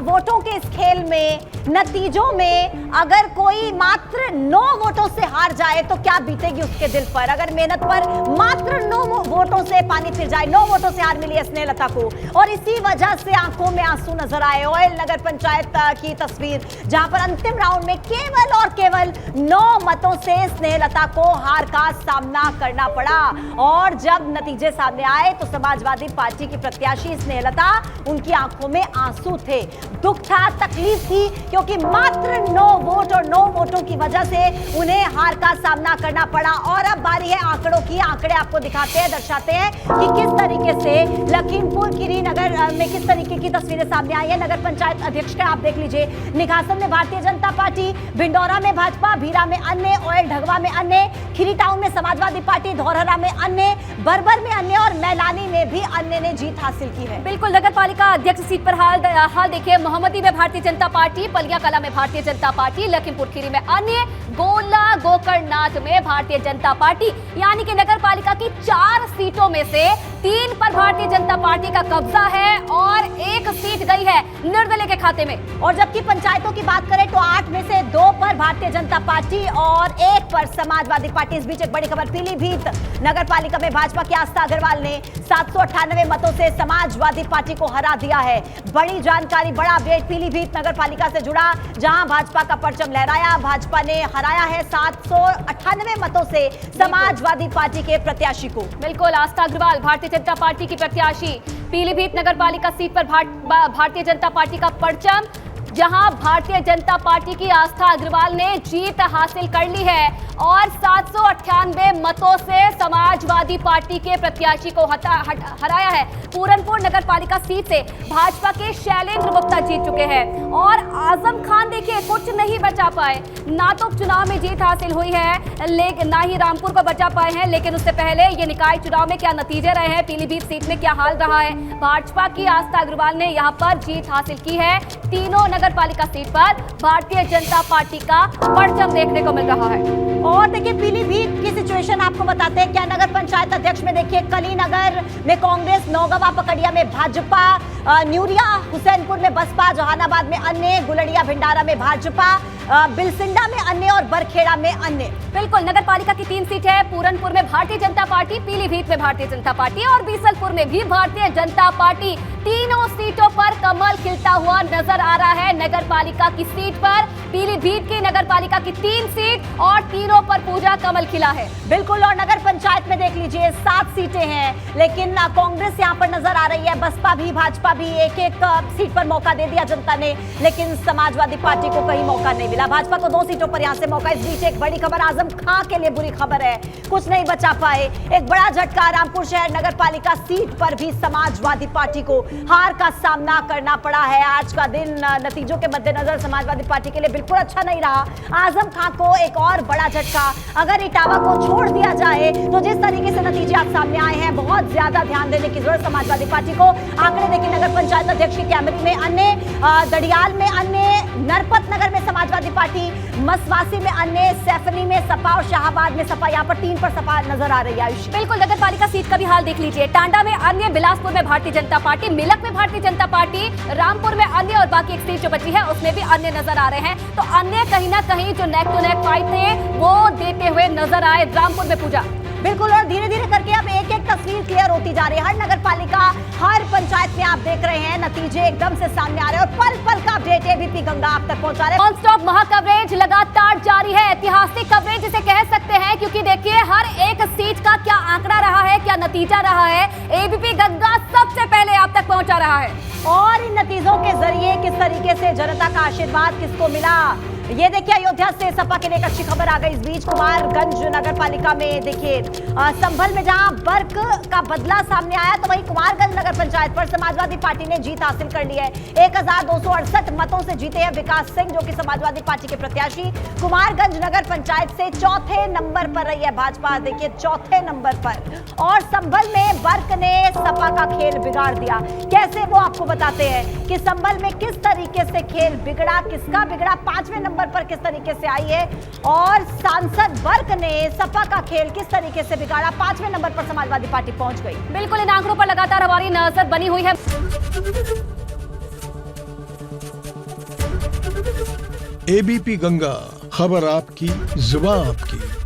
वोटों के इस खेल में, नतीजों में अगर कोई मात्र 9 वोटों से हार जाए तो क्या बीतेगी उसके दिल पर। अगर मेहनत पर मात्र 9 वोटों से पानी फिर जाए, 9 वोटों से हार मिली स्नेहलता को और इसी वजह से आंखों में आंसू नजर आए। ऑयल नगर पंचायत की तस्वीर, जहां पर अंतिम राउंड में केवल और केवल 9 मतों से स्नेहलता को हार का सामना करना पड़ा। और जब नतीजे सामने आए तो समाजवादी पार्टी की प्रत्याशी स्नेहलता, उनकी आंखों में आंसू थे, दुख था, तकलीफ थी, क्योंकि मात्र 9 वोट और 9 वोटों की वजह से उन्हें हार का सामना करना पड़ा। और अब बारी है आंकड़ों की। आंकड़े आपको दिखाते हैं, दर्शाते हैं कि किस तरीके से लखीमपुर खीरी नगर में किस तरीके की तस्वीरें सामने आई है। नगर पंचायत अध्यक्ष का आप देख लीजिए, निघासन में भारतीय जनता पार्टी, भिंडौरा में भाजपा, भीरा में अन्य, ऑयल ढगवा में अन्य, खीरी टाउन में समाजवादी पार्टी, धौरहरा में अन्य, बरबर में अन्य और मैलानी में भी अन्य ने जीत हासिल की है। बिल्कुल, नगर पालिका अध्यक्ष सीट पर हाल देखिए, मोहम्मदी में भारतीय जनता पार्टी, पलिया कला में भारतीय जनता पार्टी, लखीमपुर खीरी में अन्य, गोला गोकर्णनाथ में भारतीय जनता पार्टी। यानी कि नगर पालिका की 4 सीटों में से 3 पर भारतीय जनता पार्टी का कब्जा है और 1 सीट गई है निर्दलीय के खाते में। और जबकि पंचायतों की बात करें तो 8 में से 2 पर भारतीय जनता पार्टी और 1 पर समाजवादी पार्टी। इस बीच एक बड़ी खबर, पीलीभीत नगर पालिका में भाजपा की आस्था अग्रवाल ने 798 मतों से समाजवादी पार्टी को हरा दिया है। बड़ी जानकारी, बड़ा अपडेट पीलीभीत नगर पालिका से जुड़ा, जहां भाजपा का परचम लहराया। भाजपा ने हराया है 798 मतों से समाजवादी पार्टी के प्रत्याशी को। बिल्कुल, आस्था अग्रवाल भारतीय जनता पार्टी की प्रत्याशी। पीलीभीत नगर पालिका सीट पर भारतीय जनता पार्टी का परचम, जहां भारतीय जनता पार्टी की आस्था अग्रवाल ने जीत हासिल कर ली है और 798 मतों से समाजवादी पार्टी के प्रत्याशी को हराया है। पूरनपुर नगर पालिका सीट से भाजपा के शैलेंद्र गुप्ता जीत चुके हैं और आजम खान देखिए कुछ नहीं बचा पाए। ना तो चुनाव में जीत हासिल हुई है, लेकिन ना ही रामपुर को बचा पाए हैं। लेकिन उससे पहले ये निकाय चुनाव में क्या नतीजे रहे हैं, पीलीभीत सीट में क्या हाल रहा है, भाजपा की आस्था अग्रवाल ने यहाँ पर जीत हासिल की है। तीनों नगर पालिका सीट पर भारतीय जनता पार्टी का परचम देखने को मिल रहा है। और देखिए पीलीभीत की सिचुएशन आपको बताते हैं। क्या नगर पंचायत अध्यक्ष में देखिए, कलीनगर में कांग्रेस, नौगवा पकड़िया में भाजपा, न्यूरिया हुसैनपुर में बसपा, जहानाबाद में अन्य, गुलड़िया भिंडारा में भाजपा, बिलसिंडा में अन्य और बरखेड़ा में अन्य। बिल्कुल, नगर पालिका की 3 सीट है। पूरनपुर में भारतीय जनता पार्टी, पीलीभीत में भारतीय जनता पार्टी और बीसलपुर में भी भारतीय जनता पार्टी। तीनों सीटों पर कमल खिलता हुआ नजर आ रहा है। नगर पालिका की सीट पर पीलीभीत की नगर पालिका की 3 सीट और तीनों पर पूजा कमल खिला है। बिल्कुल, और नगर पंचायत में देख लीजिए 7 सीटें हैं, लेकिन कांग्रेस यहाँ पर नजर आ रही है, बसपा भी, भाजपा भी, एक सीट पर मौका दे दिया जनता ने, लेकिन समाजवादी पार्टी को कहीं मौका नहीं मिला। भाजपा को 2 सीटों पर यहाँ से मौका। इस बीच एक बड़ी खबर, आजम खां के लिए बुरी खबर है, कुछ नहीं बचा पाए। एक बड़ा झटका, रामपुर शहर नगर पालिका सीट पर भी समाजवादी पार्टी को हार का सामना करना पड़ा है। आज का दिन नतीजों के मद्देनजर समाजवादी पार्टी के लिए बिल्कुल अच्छा नहीं रहा। आजम खां को एक और बड़ा झटका, अगर इटावा को छोड़ दिया जाए तो जिस तरीके से नतीजे आज सामने आए हैं, बहुत ज्यादा ध्यान देने की जरूरत समाजवादी पार्टी को। आंकड़े देखिए, नगर पंचायत अध्यक्ष की कैमरे में अन्य, दड़ियाल में अन्य, नरपत नगर में समाजवादी पार्टी, मसवासी में अन्य, सैफनी में सपा और शाहबाद में सपा। यहाँ पर 3 पर सपा नजर आ रही है। आयुष, बिल्कुल, नगर पालिका सीट का भी हाल देख लीजिए। टांडा में अन्य, बिलासपुर में भारतीय जनता पार्टी, मिलक में भारतीय जनता पार्टी, रामपुर में अन्य और बाकी एक सीट जो बची है उसमें भी अन्य नजर आ रहे हैं। तो अन्य कहीं ना कहीं जो नेक टू नेक फाइट थे वो देते हुए नजर आए रामपुर में पूजा। बिल्कुल, और धीरे धीरे करके अब एक एक तस्वीर क्लियर होती जा रही है। हर नगर पालिका, हर पंचायत में आप देख रहे हैं नतीजे एकदम से सामने आ रहे हैं और पल पल का अपडेट एबीपी गंगा आप तक पहुंचा रहे हैं। नॉन स्टॉप महा कवरेज लगातार जारी है, ऐतिहासिक कवरेज जिसे कह सकते हैं, क्योंकि देखिए हर एक सीट का क्या आंकड़ा रहा है, क्या नतीजा रहा है, एबीपी गंगा सबसे पहले आप तक पहुंचा रहा है। और इन नतीजों के जरिए किस तरीके से जनता का आशीर्वाद किसको मिला, ये देखिए। अयोध्या से सपा के लिए एक अच्छी खबर आ गई। इस बीच कुमारगंज नगर पालिका में देखिए, संभल में जहां बर्क का बदला सामने आया, तो वहीं कुमारगंज नगर पंचायत पर समाजवादी पार्टी ने जीत हासिल कर ली है। 1268 मतों से जीते हैं विकास सिंह, जो कि समाजवादी पार्टी के प्रत्याशी। कुमारगंज नगर पंचायत से 4थे नंबर पर रही है भाजपा, देखिए 4थे नंबर पर। और संभल में बर्क ने सपा का खेल बिगाड़ दिया। कैसे, वो आपको बताते हैं कि संभल में किस तरीके से खेल बिगड़ा, किसका बिगड़ा, 5वें नंबर पर किस तरीके से आई है और सांसद बर्क ने सपा का खेल किस तरीके से बिगाड़ा, 5वें नंबर पर समाजवादी पार्टी पहुंच गई। बिल्कुल, इन आंकड़ों पर लगातार हमारी नजर बनी हुई है। एबीपी गंगा, खबर आपकी, जुबान आपकी।